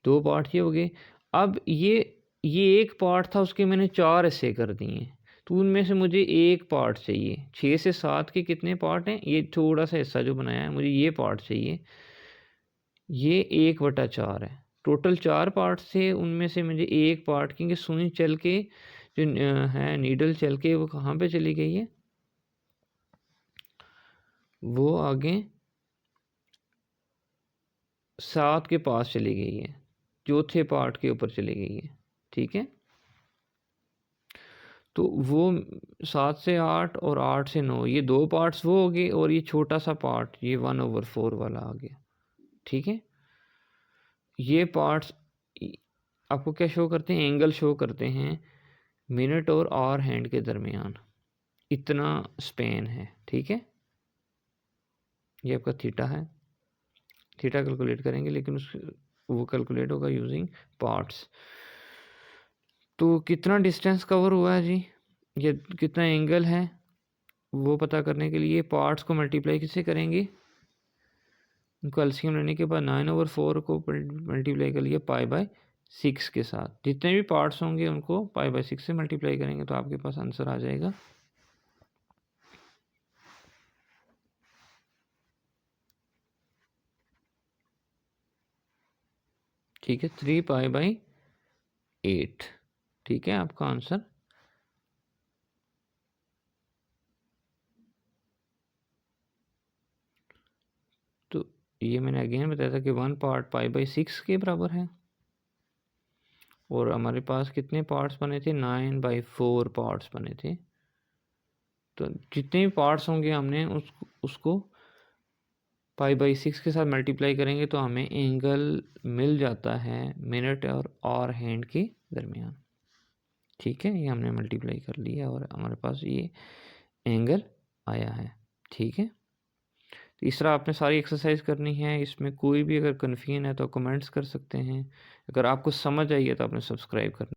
2 पार्ट ये हो गए। अब ये एक पार्ट था, उसके मैंने 4 हिस्से कर दिए हैं, तो उनमें से मुझे एक पार्ट चाहिए। 6 से 7 के कितने पार्ट हैं, ये थोड़ा सा हिस्सा जो बनाया है, मुझे ये पार्ट चाहिए। ये 1/4 है। टोटल 4 पार्ट थे, उनमें से मुझे एक पार्ट, क्योंकि सुई चल के जो है नीडल चल के वो कहाँ पे चली गई है, वो आगे 7 के पास चली गई है, चौथे पार्ट के ऊपर चली गई है। ठीक है, तो वो 7 से 8 और 8 से 9, ये 2 पार्ट्स वो हो गए, और ये छोटा सा पार्ट ये 1/4 वाला आ गया। ठीक है, ये पार्ट्स आपको क्या शो करते हैं, एंगल शो करते हैं मिनट और आवर हैंड के दरमियान, इतना स्पेन है। ठीक है, ये आपका थीटा है। थीटा कैलकुलेट करेंगे, लेकिन वो कैलकुलेट होगा यूजिंग पार्ट्स। तो कितना डिस्टेंस कवर हुआ है जी, ये कितना एंगल है, वो पता करने के लिए पार्ट्स को मल्टीप्लाई किससे करेंगे, उनको एलसीएम लेने के बाद 9/4 को मल्टीप्लाई कर लिया π/6 के साथ। जितने भी पार्ट्स होंगे उनको π/6 से मल्टीप्लाई करेंगे, तो आपके पास आंसर आ जाएगा। ठीक है, 3π/8। ठीक है, आपका आंसर। तो ये मैंने अगेन बताया था कि 1 पार्ट π/6 के बराबर है, और हमारे पास कितने पार्ट्स बने थे, 9/4 पार्ट्स बने थे। तो जितने भी पार्ट्स होंगे हमने उसको π/6 के साथ मल्टीप्लाई करेंगे, तो हमें एंगल मिल जाता है मिनट और हैंड के दरमियान। ठीक है, ये हमने मल्टीप्लाई कर लिया और हमारे पास ये एंगल आया है। ठीक है, तो इस तरह आपने सारी एक्सरसाइज करनी है। इसमें कोई भी अगर कन्फ्यूजन है तो कमेंट्स कर सकते हैं। अगर आपको समझ आई है तो आपने सब्सक्राइब करना।